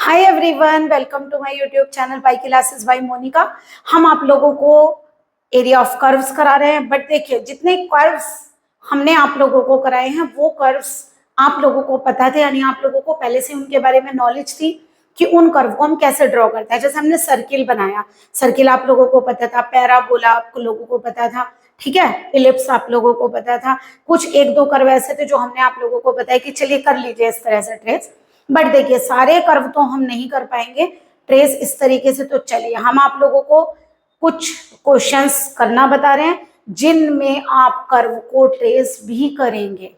Hi everyone, welcome to my YouTube channel by classes by Monika. हम आप लोगों को एरिया ऑफ कर्व्स करा रहे हैं, बट देखिए जितने कर्व्स हमने आप लोगों को कराए हैं वो कर्व्स आप लोगों को पता थे, यानी आप लोगों को पहले से उनके बारे में नॉलेज थी कि उन कर्व को हम कैसे ड्रॉ करते हैं। जैसे हमने सर्किल बनाया, सर्किल आप लोगों को पता था, पैराबोला आप लोगों को पता था, ठीक है, इलिप्स आप लोगों को पता था। कुछ एक दो कर्व ऐसे थे जो हमने आप लोगों को बताया कि चलिए कर लीजिए इस तरह से ट्रेस, बट देखिए सारे कर्व तो हम नहीं कर पाएंगे ट्रेस इस तरीके से। तो चलिए हम आप लोगों को कुछ क्वेश्चंस करना बता रहे हैं जिनमें आप कर्व को ट्रेस भी करेंगे।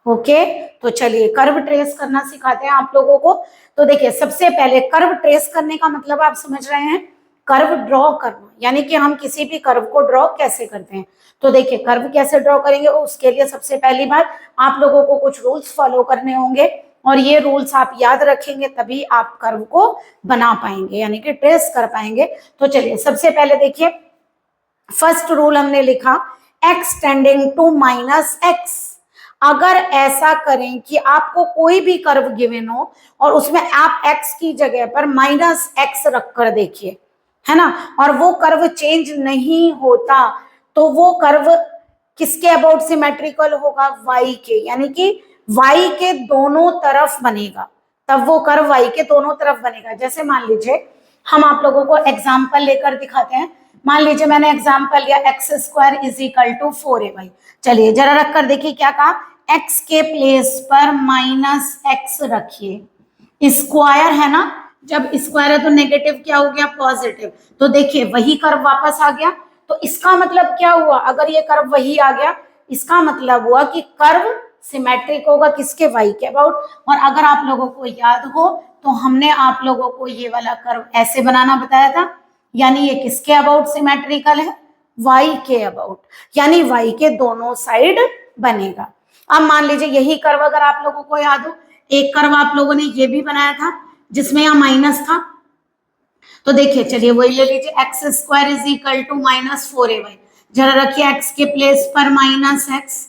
ओके, तो चलिए कर्व ट्रेस करना सिखाते हैं आप लोगों को। तो देखिए सबसे पहले कर्व ट्रेस करने का मतलब आप समझ रहे हैं, कर्व ड्रॉ करना, यानी कि हम किसी भी कर्व को ड्रॉ कैसे करते हैं। तो देखिए कर्व कैसे ड्रॉ करेंगे, उसके लिए सबसे पहली बात आप लोगों को कुछ रूल्स फॉलो करने होंगे, और ये रूल्स आप याद रखेंगे तभी आप कर्व को बना पाएंगे, यानी कि ट्रेस कर पाएंगे। तो चलिए सबसे पहले देखिए, फर्स्ट रूल हमने लिखा x tending to minus x. अगर ऐसा करें कि आपको कोई भी कर्व गिवन हो और उसमें आप x की जगह पर माइनस एक्स रख कर देखिए, है ना, और वो कर्व चेंज नहीं होता, तो वो कर्व किसके अबाउट सिमेट्रिकल होगा, y के, यानी कि y के दोनों तरफ बनेगा, तब वो कर्व y के दोनों तरफ बनेगा। जैसे मान लीजिए हम आप लोगों को एग्जांपल लेकर दिखाते हैं। मान लीजिए मैंने एग्जांपल लिया x square is equal to 4ay। चलिए जरा रख कर देखिए क्या कहा, x के प्लेस पर माइनस एक्स रखिए, स्क्वायर है ना, जब स्क्वायर है तो नेगेटिव क्या हो गया, पॉजिटिव। तो देखिए वही कर्व वापस आ गया। तो इसका मतलब क्या हुआ, अगर ये कर्व वही आ गया इसका मतलब हुआ कि कर्व सिमेट्रिक होगा किसके, y के अबाउट। और अगर आप लोगों को याद हो तो हमने आप लोगों को ये वाला कर्व ऐसे बनाना बताया था, यानी ये किसके अबाउट सिमेट्रिकल है, y के अबाउट, यानी y के दोनों साइड बनेगा। अब मान लीजिए यही कर्व अगर आप लोगों को याद हो, एक कर्व आप लोगों ने ये भी बनाया था जिसमें यहाँ माइनस था। तो देखिए चलिए वही ले लीजिए, x square is equal to minus 4ay। जरा रखिए एक्स के प्लेस पर माइनस एक्स,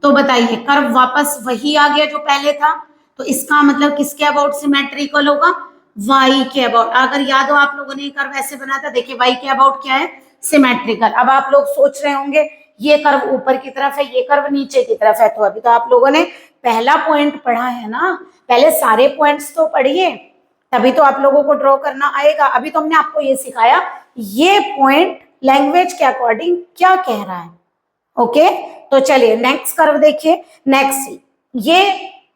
तो बताइए कर्व वापस वही आ गया जो पहले था। तो इसका मतलब किसके अबाउट सिमेट्रिकल होगा, y के अबाउट। अगर याद हो आप लोगों ने कर्व ऐसे बनाया था, देखिए y के अबाउट क्या है, सिमेट्रिकल। अब आप लोग सोच रहे होंगे ये कर्व ऊपर की तरफ है, ये कर्व नीचे की तरफ है। तो अभी तो आप लोगों ने पहला पॉइंट पढ़ा है ना, पहले सारे पॉइंट्स तो पढ़िए तभी तो आप लोगों को ड्रॉ करना आएगा। अभी तो हमने आपको ये सिखाया ये पॉइंट लैंग्वेज के अकॉर्डिंग क्या कह रहा है। ओके, तो चलिए नेक्स्ट कर्व देखिए। नेक्स्ट, ये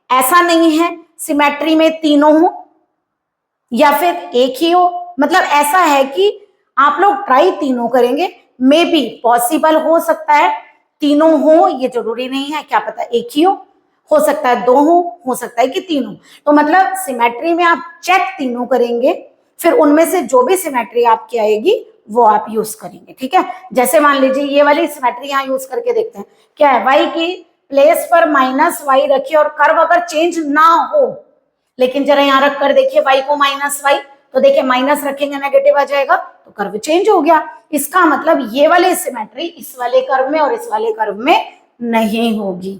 ऐसा नहीं है सिमेट्री में तीनों हो या फिर एक ही हो, मतलब ऐसा है कि आप लोग ट्राई तीनों करेंगे, मे बी पॉसिबल हो सकता है तीनों हो, ये जरूरी नहीं है, क्या पता एक ही हो सकता है दो हो सकता है कि तीनों। तो मतलब सिमेट्री में आप चेक तीनों करेंगे, फिर उनमें से जो भी सिमेट्री आपकी आएगी वो आप यूज करेंगे, ठीक है। जैसे मान लीजिए ये वाली सिमेट्री यहाँ यूज करके देखते हैं, क्या है, y की प्लेस पर माइनस y रखिए और कर्व अगर चेंज ना हो, लेकिन जरा यहाँ रख कर देखिए y को माइनस y, तो देखिए माइनस रखेंगे नेगेटिव आ जाएगा, तो कर्व चेंज हो गया। इसका मतलब ये वाली सिमेट्री इस वाले कर्व में और इस वाले कर्व में नहीं होगी,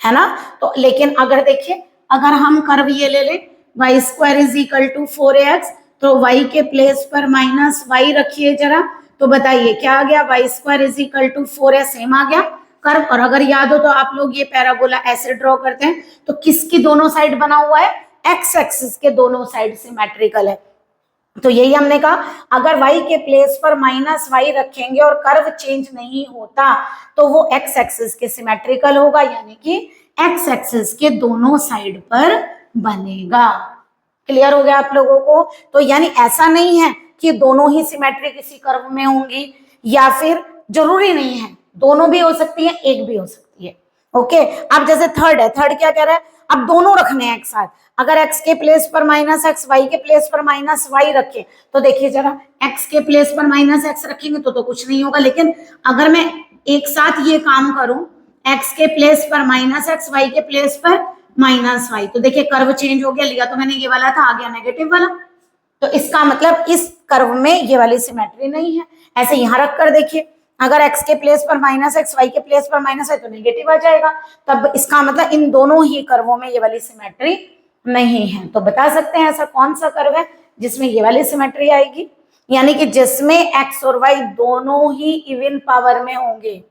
है ना। तो लेकिन अगर देखिए अगर हम कर्व ये ले लें y square is equal to 4ax, तो y के प्लेस पर माइनस y रखिए जरा, तो बताइए क्या आ गया, y square is equal to 4a, same आ गया कर्व। और अगर याद हो तो आप लोग ये पैराबोला ऐसे ड्रॉ करते हैं, तो किसकी दोनों साइड बना हुआ है, एक्स एक्सिस के दोनों साइड सिमेट्रिकल है। तो यही हमने कहा अगर y के प्लेस पर माइनस y रखेंगे और कर्व चेंज नहीं होता तो वो x एक्सिस के सिमेट्रिकल होगा, यानी कि x एक्सिस के दोनों साइड पर बनेगा। क्लियर हो गया आप लोगों को। तो यानी ऐसा नहीं है कि दोनों ही सिमेट्री किसी कर्व में होंगी, या फिर जरूरी नहीं है, दोनों भी हो सकती है एक भी हो सकती है। ओके, अब जैसे थर्ड है, थर्ड क्या कह रहा है, अब दोनों रखने हैं एक साथ। अगर x के प्लेस पर माइनस एक्स, y के प्लेस पर माइनस y रखे, तो देखिए जरा x के प्लेस पर माइनस एक्स रखेंगे तो कुछ नहीं होगा, लेकिन अगर मैं एक साथ ये काम करूं x के प्लेस पर माइनस एक्स, y के प्लेस पर माइनस y, तो देखिए कर्व चेंज हो गया, लिया तो मैंने ये वाला था, आ गया नेगेटिव वाला। तो इसका मतलब इस कर्व में ये वाली सिमेट्री नहीं है। ऐसे यहां रख कर देखिए, अगर x के प्लेस पर माइनस एक्स, y के प्लेस पर माइनस है तो नेगेटिव आ जाएगा, तब इसका मतलब इन दोनों ही कर्वों में ये वाली सिमेट्री नहीं है। तो बता सकते हैं ऐसा कौन सा कर्व है जिसमें ये वाली सिमेट्री आएगी, यानी कि जिसमें एक्स और वाई दोनों ही इवन पावर में होंगे,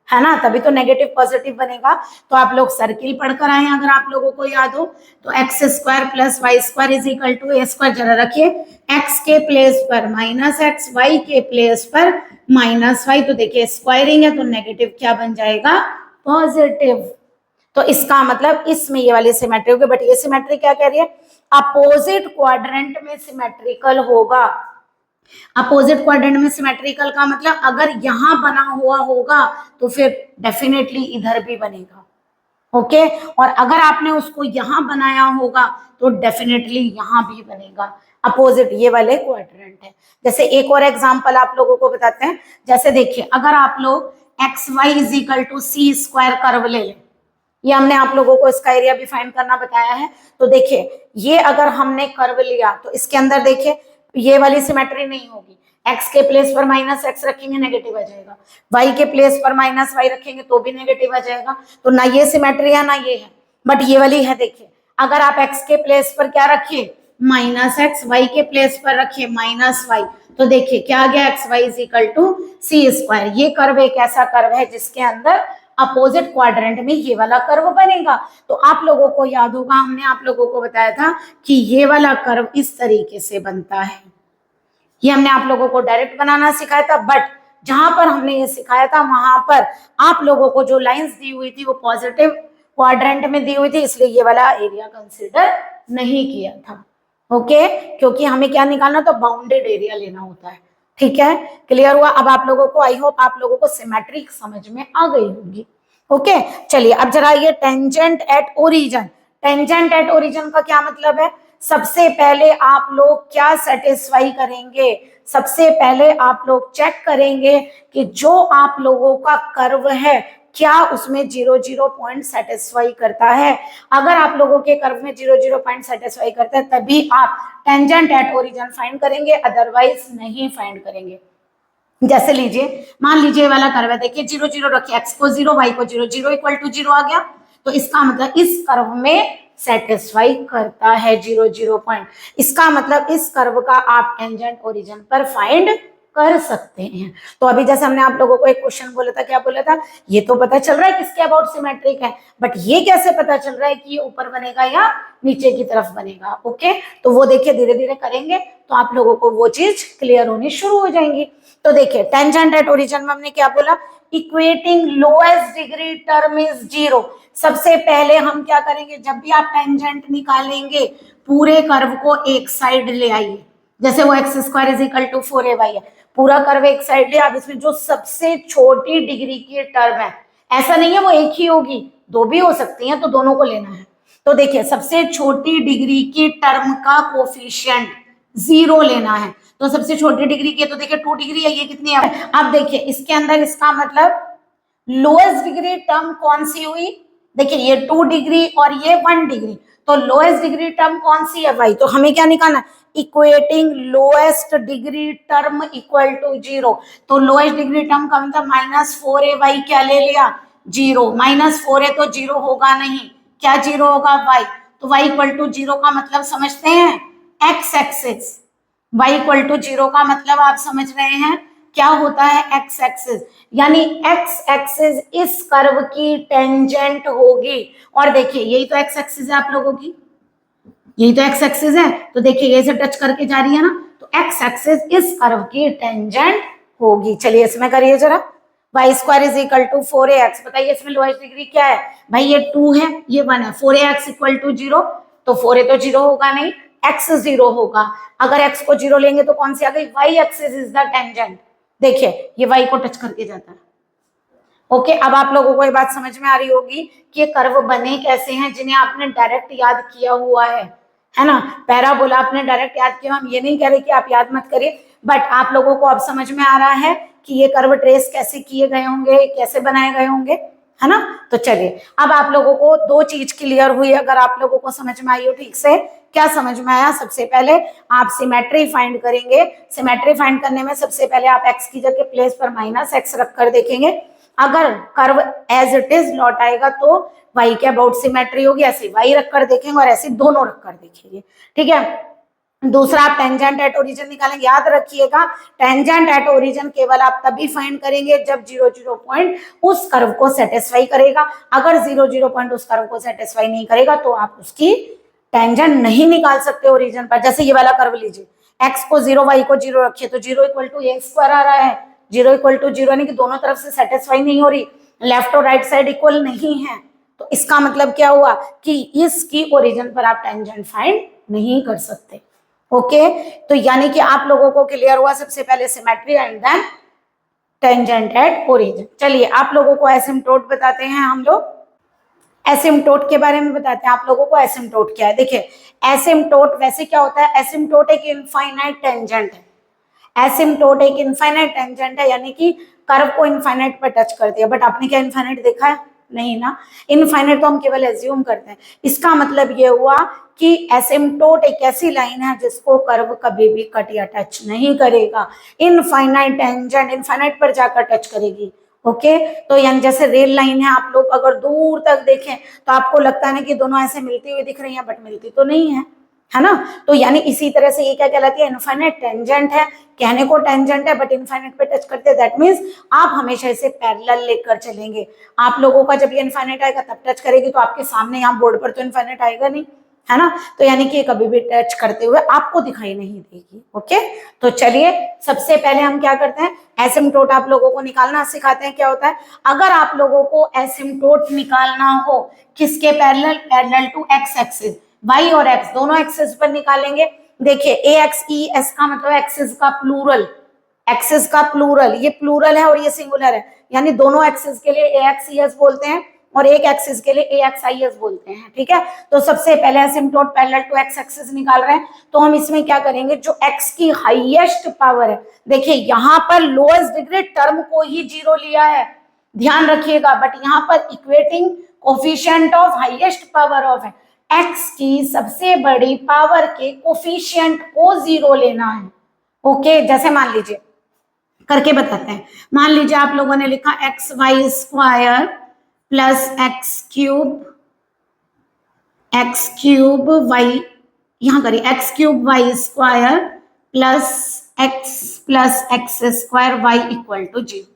है ना, तभी तो नेगेटिव पॉजिटिव बनेगा। तो आप लोग सर्किल पढ़कर आए, अगर आप लोगों को याद हो तो x square plus y square is equal to a square. जरा रखिए, एक्स के प्लेस पर माइनस एक्स, वाई के प्लेस पर माइनस वाई। तो देखिए स्क्वायरिंग है तो नेगेटिव क्या बन जाएगा, पॉजिटिव। तो इसका मतलब इसमें ये वाली सिमेट्री होगी, बट ये सिमेट्री क्या कह रही है, अपोजिट क्वाड्रेंट में सिमेट्रिकल होगा। अपोजिट क्वाड्रेंट में सिमेट्रिकल का मतलब अगर यहां बना हुआ होगा तो फिर डेफिनेटली इधर भी बनेगा, ओके। और अगर आपने उसको यहां बनाया होगा तो डेफिनेटली यहां भी बनेगा। अपोजिट ये वाले क्वाड्रेंट है। जैसे एक और एग्जांपल आप लोगों को बताते हैं, जैसे देखिए अगर आप लोग x y is equal to c square curve ले लें, ये हमने आप लोगों को इसका एरिया भी फाइंड करना बताया है। तो देखिए ये अगर हमने कर्व लिया तो इसके अंदर देखिए ये वाली सिमेट्री नहीं होगी। एक्स के प्लेस पर माइनस एक्स रखेंगे नेगेटिव आ जाएगा, वाई के प्लेस पर माइनस वाई रखेंगे तो भी नेगेटिव आ जाएगा। तो ना ये सिमेट्री है ना ये है, बट ये वाली है। देखिए अगर आप एक्स के प्लेस पर क्या रखिए, माइनस एक्स, वाई के प्लेस पर रखिए माइनस वाई, तो देखिए क्या आ गया, x y is equal to c square. ये कर्व एक ऐसा कर्व है जिसके अंदर अपोजिट क्वाड्रेंट में ये वाला कर्व बनेगा। तो आप लोगों को याद होगा हमने आप लोगों को बताया था कि ये वाला कर्व इस तरीके से बनता है। ये हमने आप लोगों को डायरेक्ट बनाना सिखाया था, बट जहां पर हमने ये सिखाया था वहां पर आप लोगों को जो लाइंस दी हुई थी वो पॉजिटिव क्वाड्रेंट में दी हुई थी, इसलिए ये वाला एरिया कंसीडर नहीं किया था, ओके। क्योंकि हमें क्या निकालना था, बाउंडेड एरिया लेना होता है, ठीक है। क्लियर हुआ? अब आप लोगों को, आई होप आप लोगों को सिमेट्री समझ में आ गई होगी, ओके। चलिए अब जरा ये tangent at origin, tangent at origin का क्या मतलब है, सबसे पहले आप लोग क्या सेटिस्फाई करेंगे, सबसे पहले आप लोग चेक करेंगे कि जो आप लोगों का कर्व है क्या उसमें 0 पॉइंट सेटिस्फाई करता है। अगर आप लोगों के कर्व में 0 पॉइंट सेटिस्फाई करता है तभी आप टेंजेंट एट ओरिजिन फाइंड करेंगे, अदरवाइज नहीं फाइंड करेंगे। जैसे लीजिए, मान लीजिए वाला कर्व है, देखिए 0 रखिए, एक्स को 0 वाई को 0 इक्वल टू 0 आ गया। तो इसका मतलब इस कर्व में सेटिस्फाई करता है 0 पॉइंट। इसका मतलब इस कर्व का आप टेंजेंट ओरिजिन पर फाइंड कर सकते हैं। तो अभी जैसे हमने आप लोगों को एक क्वेश्चन बोला था, क्या बोला था, ये तो पता चल रहा है किसके अबाउट सिमेट्रिक है, बट ये कैसे पता चल रहा है कि ये ऊपर बनेगा या नीचे की तरफ बनेगा, ओके। तो वो देखिए धीरे धीरे करेंगे तो आप लोगों को वो चीज क्लियर होनी शुरू हो जाएंगी। तो देखिए टेंजेंट एट ओरिजिन में हमने क्या बोला, equating lowest degree term is 0। सबसे पहले हम क्या करेंगे, जब भी आप टेंजेंट निकालेंगे पूरे कर्व को एक साइड ले आइए। जैसे वो x square is equal to 4ay है, पूरा कर्व एक साइड ले, अब इसमें जो सबसे छोटी डिग्री की टर्म है, ऐसा नहीं है वो एक ही होगी, दो भी हो सकती हैं, तो दोनों को लेना है। तो देखिए सबसे छोटी डिग्री की टर्म का कोफिशिएंट 0 लेना है। तो सबसे छोटी डिग्री की है तो देखिए 2 डिग्री है, ये कितनी है, अब देखिए इसके अंदर इसका मतलब लोएस्ट डिग्री टर्म कौन सी हुई, देखिए ये 2 डिग्री और ये 1 डिग्री, तो लोएस्ट डिग्री टर्म कौन सी है भाई, तो हमें क्या निकालना, equating lowest degree term equal to 0। तो लोएस्ट डिग्री टर्म का मतलब -4ay क्या ले लिया, 0, -4a तो 0 होगा नहीं, क्या 0 होगा, y। तो y इक्वल टू 0 का मतलब समझते हैं, x axis, y equal to 0 का मतलब आप समझ रहे हैं क्या होता है, x एक्सिस, यानी x एक्सिस इस कर्व की टेंजेंट होगी। और देखिए यही तो x एक्सिस है आप लोगों की, यही तो x एक्सिस है, तो देखिए ये से टच करके जा रही है ना, तो x एक्सिस इस कर्व की टेंजेंट होगी। चलिए इसमें करिए जरा, y square is equal to 4ax, बताइए इसमें लोएस्ट डिग्री क्या है भाई, ये 2 है ये 1 है, 4ax इक्वल टू 0, तो 4a तो 0 होगा नहीं, x 0 होगा। अगर x को 0 लेंगे तो कौन सी आ गई, y axis is the tangent, देखिए ये y को टच करके जाता है, ओके। अब आप लोगों को ये बात समझ में आ रही होगी कि ये कर्व बने कैसे हैं जिन्हें आपने डायरेक्ट याद किया हुआ है ना, पैराबोला आपने डायरेक्ट याद किया। हम ये नहीं कह रहे कि आप याद मत करिए, बट आप लोगों को अब समझ में आ रहा है कि ये कर्व ट्रेस कैसे किए गए होंगे, कैसे बनाए गए होंगे, है ना। तो चलिए अब आप लोगों को दो चीज क्लियर हुई, अगर आप लोगों को समझ में आई हो ठीक से। क्या समझ में आया, सबसे पहले आप सिमेट्री फाइंड करेंगे, सिमेट्री फाइंड करने में सबसे पहले आप एक्स की जगह प्लेस पर -x रख कर देखेंगे, अगर कर्व एज इट इज लौट आएगा तो y के अबाउट सिमेट्री होगी, ऐसे y रख कर देखेंगे और ऐसे दोनों रख कर देखेंगे, ठीक है। दूसरा आप टेंजेंट एट ओरिजिन निकालेंगे, याद रखिएगा टेंजेंट एट ओरिजिन केवल आप तभी फाइंड करेंगे जब 0 पॉइंट उस कर्व को सेटिस्फाई करेगा। अगर 0 पॉइंट उस कर्व को सेटिस्फाई नहीं करेगा तो आप उसकी टेंजेंट नहीं निकाल सकते ओरिजिन पर। जैसे ये वाला कर्व लीजिए, x को 0 y को 0 रखिए तो 0 इक्वल टू a स्क्वायर आ रहा है, 0 इक्वल टू 0 यानी कि दोनों तरफ से सेटिस्फाई नहीं हो रही, लेफ्ट और राइट साइड इक्वल नहीं है, तो इसका मतलब क्या हुआ कि इसकी ओरिजिन पर आप टेंजेंट फाइंड नहीं कर सकते। ओके तो यानी कि आप लोगों को क्लियर हुआ सबसे पहले symmetry and then tangent at origin. चलिए आप लोगों को एसिम्प्टोट बताते हैं, हम लोग एसिम्प्टोट के बारे में बताते हैं आप लोगों को। एसिम्प्टोट क्या है, देखिए एसिम्प्टोट वैसे क्या होता है, एसिम्प्टोट एक इनफाइनाइट टेंजेंट है। एसिम्प्टोट एक इनफाइनाइट टेंजेंट है यानी कि कर्व को इनफाइनाइट पर टच कर दिया, बट आपने क्या इनफाइनाइट देखा है, नहीं ना। इनफाइनाइट तो हम केवल एज्यूम करते हैं। इसका मतलब ये हुआ कि एसिम्प्टोट एक ऐसी लाइन है जिसको कर्व कभी भी कट या टच नहीं करेगा। इनफाइनाइट टेंजेंट इनफाइनाइट पर जाकर टच करेगी। ओके तो यानी जैसे रेल लाइन है, आप लोग अगर दूर तक देखें तो आपको लगता है ना कि दोनों ऐसे मिलती हुई दिख रही हैं, बट मिलती तो नहीं है ना। तो यानी इसी तरह से ये क्या कहलाती है, इनफाइनाइट टेंजेंट है। कहने को टेंजेंट है बट इनफाइनाइट पे टच करते हैं, दैट मींस आप हमेशा इसे पैरेलल लेकर चलेंगे। आप लोगों का जब ये इनफाइनाइट आएगा तब टच करेगी तो आपके सामने यहाँ बोर्ड पर तो इनफाइनाइट आएगा नहीं, है ना। तो यानी कि कभी भी टच करते हुए आपको दिखाई नहीं देगी। ओके तो चलिए सबसे पहले हम क्या करते हैं, एसिम्प्टोट आप लोगों को निकालना सिखाते हैं। क्या होता है, अगर आप लोगों को एसिम्प्टोट निकालना हो किसके parallel, parallel to x axis, y और x दोनों एक्सिस पर निकालेंगे। देखिए ax e s का मतलब एक्सिस का प्लूरल, एक्सिस का प्लूरल, ये प्लूरल है और ये सिंगुलर है, यानी दोनों एक्सिस के लिए ax e s बोलते हैं और एक एक्सिस के लिए ax i s बोलते हैं, ठीक है। तो सबसे पहले asymptote parallel to x axis निकाल रहे हैं, तो हम इसमें क्या करेंगे, जो x की हाईएस्ट पावर है, देखिए यहाँ पर लोएस्ट डिग्री टर्म को ही 0 लिया है, ध्यान रखिएगा, बट यहाँ पर equating coefficient of highest power of है, x की सबसे बड़ी पावर के कोफिशिएंट को 0 लेना है। ओके जैसे मान लीजिए, करके बताते हैं, मान लीजिए आप लोगों ने लिखा x y square plus x cube y, यहां करिए x cube y square plus x square y equal to 0।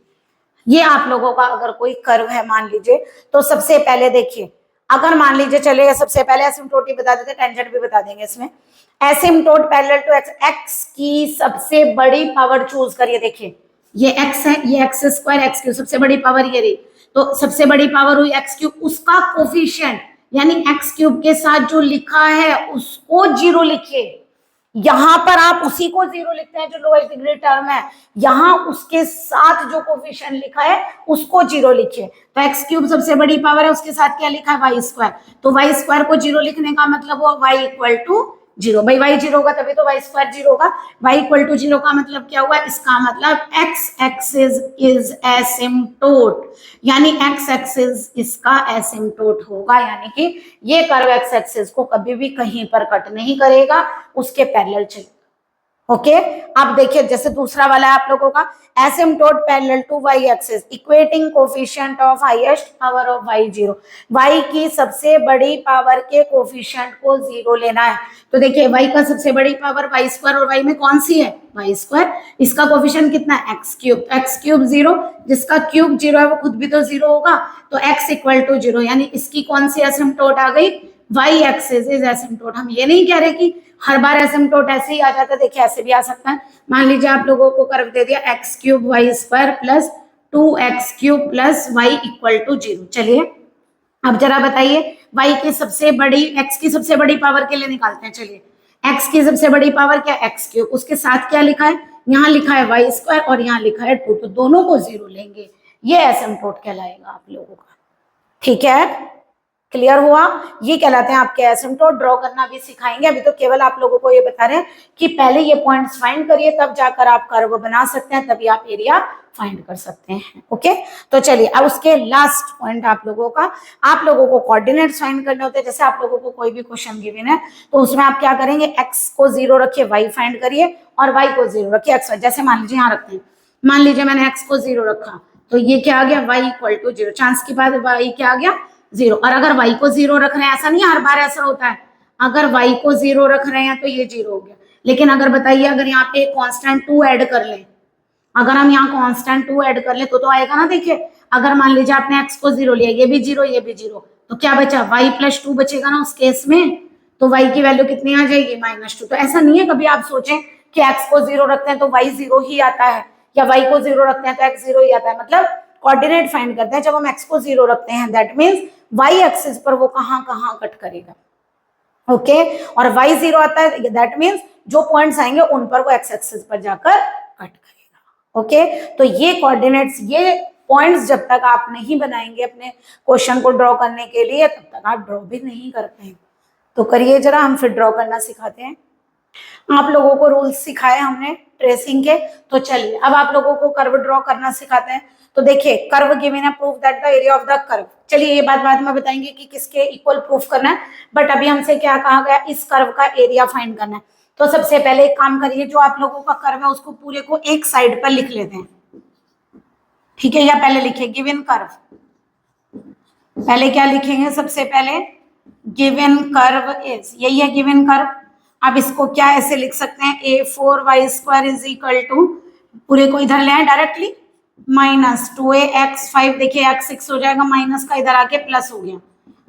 ये आप लोगों का अगर कोई कर्व है मान लीजिए, तो सबसे पहले देखिए, अगर मान लीजिए चलेगा, सबसे पहले एसिम्प्टोट ही बता देते, टेंजेंट भी बता देंगे इसमें। Asymptote parallel to x, x की सबसे बड़ी पावर चूज करिए। देखिए ये एक्स है, ये एक्स स्क्वायर एक्स क्यूब, सबसे बड़ी पावर ये रही, तो सबसे बड़ी पावर हुई एक्स क्यूब, उसका कोफिशिएंट यानी एक्स क्यूब के साथ जो लिखा है उसको 0 लिखिए। यहां पर आप उसी को 0 लिखते हैं जो लोएस्ट डिग्री टर्म है, यहां उसके साथ जो कोफिशिएंट लिखा है उसको 0 लिखिए। तो एक्स क्यूब सबसे बड़ी पावर है, उसके साथ क्या लिखा है, वाई स्क्वायर, तो वाई स्क्वायर को 0 लिखने का मतलब हुआ वाई इक्वल टू 0। भाई वाई 0 होगा तभी तो वाई स्क्वायर 0 होगा। वाई इक्वल टू 0 का मतलब क्या हुआ, इसका मतलब एक्स एक्सिस इज एसिम्प्टोट, यानी एक्स एक्सिस इसका एसिम्प्टोट होगा, यानी कि ये कर्व एक्स एक्सिस को कभी भी कहीं पर कट नहीं करेगा, उसके पैरेलल चलेगा। ओके अब देखिए जैसे दूसरा वाला है आप लोगों का, asymptote parallel to y axis, equating coefficient of highest power of y 0, y की सबसे बड़ी पावर के कोफिशिएंट को 0 लेना है। तो देखिए वाई का सबसे बड़ी पावर वाई स्क्वायर, और वाई में कौन सी है, वाई स्क्वायर, इसका कोफिशिएंट कितना है, एक्स क्यूब 0, जिसका क्यूब 0 है वो खुद भी तो 0 होगा, तो एक्स इक्वल टू 0, यानी इसकी कौन सी एसिम्प्टोट आ गई, वाई एक्सिस इज एसिम्प्टोट। हम ये नहीं कह रहे कि हर बार एसिम्प्टोट ऐसे ही आ जाता है, देखिए ऐसे भी आ सकता है। मान लीजिए आप लोगों को कर्व दे दिया x cube y square plus 2x cube plus y equal to 0। चलिए अब जरा बताइए, y की सबसे बड़ी, x की सबसे बड़ी पावर के लिए निकालते हैं। चलिए x की सबसे बड़ी पावर क्या, एक्स क्यूब, उसके साथ क्या लिखा है, यहाँ लिखा है वाई स्क्वायर और यहाँ लिखा है 2, तो दोनों को 0 लेंगे, ये एसिम्प्टोट कहलाएगा आप लोगों का। ठीक है, क्लियर हुआ, ये कहलाते हैं आपके एसिम्प्टोट। ड्रॉ करना भी सिखाएंगे, अभी तो केवल आप लोगों को ये बता रहे हैं कि पहले ये पॉइंट्स फाइंड करिए, तब जाकर आप कर्व बना सकते हैं, तभी आप एरिया फाइंड कर सकते हैं। ओके तो चलिए अब उसके लास्ट पॉइंट आप लोगों का, आप लोगों को कोऑर्डिनेट्स फाइंड करने होते हैं। जैसे आप लोगों को कोई भी क्वेश्चन गिवन है तो उसमें आप क्या करेंगे, एक्स को 0 रखिए, वाई फाइंड करिए, और वाई को 0 रखिए, एक्स। जैसे मान लीजिए यहाँ रखते हैं, मान लीजिए मैंने एक्स को 0 रखा, तो ये क्या आ गया, वाई इक्वल टू 0, चांस की बात, वाई क्या आ गया, 0। और अगर y को 0 रख रहे हैं, ऐसा नहीं हर बार ऐसा होता है, अगर y को 0 रख रहे हैं तो ये 0 हो गया। लेकिन अगर बताइए अगर यहाँ पे कांस्टेंट 2 ऐड कर लें, अगर हम यहाँ कांस्टेंट 2 ऐड कर ले तो आएगा ना। देखिए अगर मान लीजिए आपने x को 0 लिया, ये भी 0 ये भी 0, तो क्या बचा, y प्लस 2 बचेगा ना उस केस में। तो y की वैल्यू कितनी आ जाएगी, -2। तो ऐसा नहीं है कभी आप सोचें कि x को 0 रखते हैं तो y 0 ही आता है, या y को 0 रखते हैं तो x 0 ही आता है। मतलब कोऑर्डिनेट फाइंड करते हैं, जब हम x को 0 रखते हैं दैट मीन्स y एक्सिस पर वो कहाँ कहाँ कट करेगा। ओके और y 0 आता है दैट मीन्स जो पॉइंट्स आएंगे उन पर वो x एक्सिस पर जाकर कट करेगा। ओके तो ये कोऑर्डिनेट्स, ये पॉइंट्स जब तक आप नहीं बनाएंगे अपने क्वेश्चन को ड्रॉ करने के लिए, तब तक आप ड्रॉ भी नहीं कर पाएंगे। तो करिए जरा, हम फिर ड्रॉ करना सिखाते हैं। आप लोगों को रूल्स सिखाए हमने ट्रेसिंग के, तो चलिए अब आप लोगों को कर्व ड्रॉ करना सिखाते हैं। तो देखिए कर्व गिवन है, proof that the area of the curve. चलिए ये बात बाद में बताएंगे कि किसके इक्वल प्रूफ करना है, बट अभी हमसे क्या कहा गया, इस कर्व का एरिया फाइंड करना है। तो सबसे पहले एक काम करिए, जो आप लोगों का कर्व है उसको पूरे को एक साइड पर लिख लेते हैं, ठीक है। या पहले लिखे गिवन कर्व, पहले क्या लिखेंगे, सबसे पहले गिवन कर्व इज, यही है गिवन कर्व। अब इसको क्या ऐसे लिख सकते हैं, a4y² इज इक्वल टू, पूरे को इधर ले आए डायरेक्टली, -2ax5, देखिए x6 हो जाएगा, माइनस का इधर आके प्लस हो गया,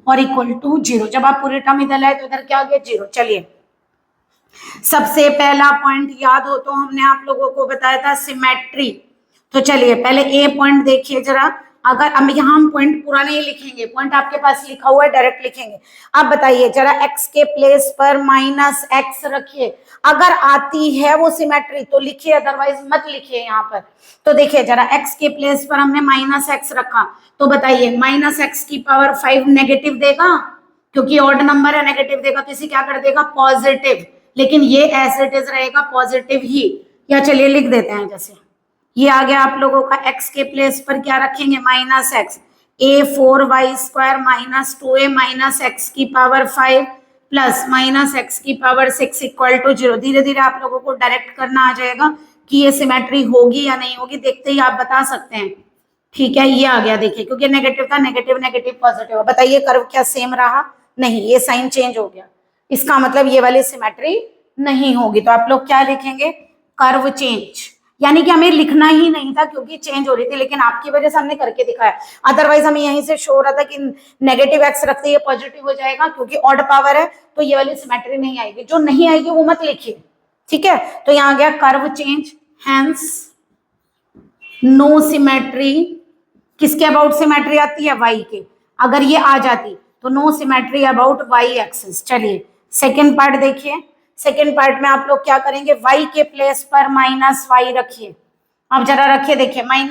और इक्वल टू 0। जब आप पूरे टर्म इधर लाए तो इधर क्या आ गया, 0। चलिए सबसे पहला पॉइंट याद हो तो हमने आप लोगों को बताया था सिमेट्री। तो चलिए पहले ए पॉइंट देखिए जरा, अगर अब यहाँ हम पॉइंट पूरा नहीं लिखेंगे, पॉइंट आपके पास लिखा हुआ है डायरेक्ट लिखेंगे। अब बताइए जरा x के प्लेस पर -x रखिए, अगर आती है वो सिमेट्री तो लिखिए, अदरवाइज मत लिखिए यहाँ पर। तो देखिए जरा x के प्लेस पर हमने -x रखा, तो बताइए -x की पावर 5 नेगेटिव देगा, क्योंकि ऑड नंबर है, नेगेटिव देगा तो इसे क्या कर देगा, पॉजिटिव। लेकिन ये एज इट इज रहेगा पॉजिटिव ही, या चलिए लिख देते हैं, जैसे ये आ गया आप लोगों का x के प्लेस पर क्या रखेंगे, -x, a4y² -2a -x की पावर 5 प्लस -x की पावर 6 इक्वल टू 0। धीरे धीरे आप लोगों को डायरेक्ट करना आ जाएगा कि ये सिमेट्री होगी या नहीं होगी, देखते ही आप बता सकते हैं। ठीक है ये आ गया, देखिए क्योंकि नेगेटिव था, नेगेटिव नेगेटिव पॉजिटिव, बताइए कर्व क्या सेम रहा, नहीं, ये साइन चेंज हो गया, इसका मतलब ये वाली सिमेट्री नहीं होगी। तो आप लोग क्या लिखेंगे, कर्व चेंज, यानी कि हमें लिखना ही नहीं था क्योंकि चेंज हो रही थी, लेकिन आपकी वजह से हमने करके दिखाया। अदरवाइज हमें यहीं से शो हो रहा था कि नेगेटिव x रखते ये पॉजिटिव हो जाएगा, क्योंकि ऑड पावर है तो ये वाली सिमेट्री नहीं आएगी, जो नहीं आएगी वो मत लिखिए, ठीक है। तो यहाँ आ गया curve change, hence no symmetry. किसके अबाउट सिमेट्री आती है, y के, अगर ये आ जाती तो no symmetry about y axis. चलिए सेकेंड पार्ट देखिए, सेकेंड पार्ट में आप लोग क्या करेंगे, y के प्लेस पर -y रखिए। अब जरा रखिए, देखिए -y,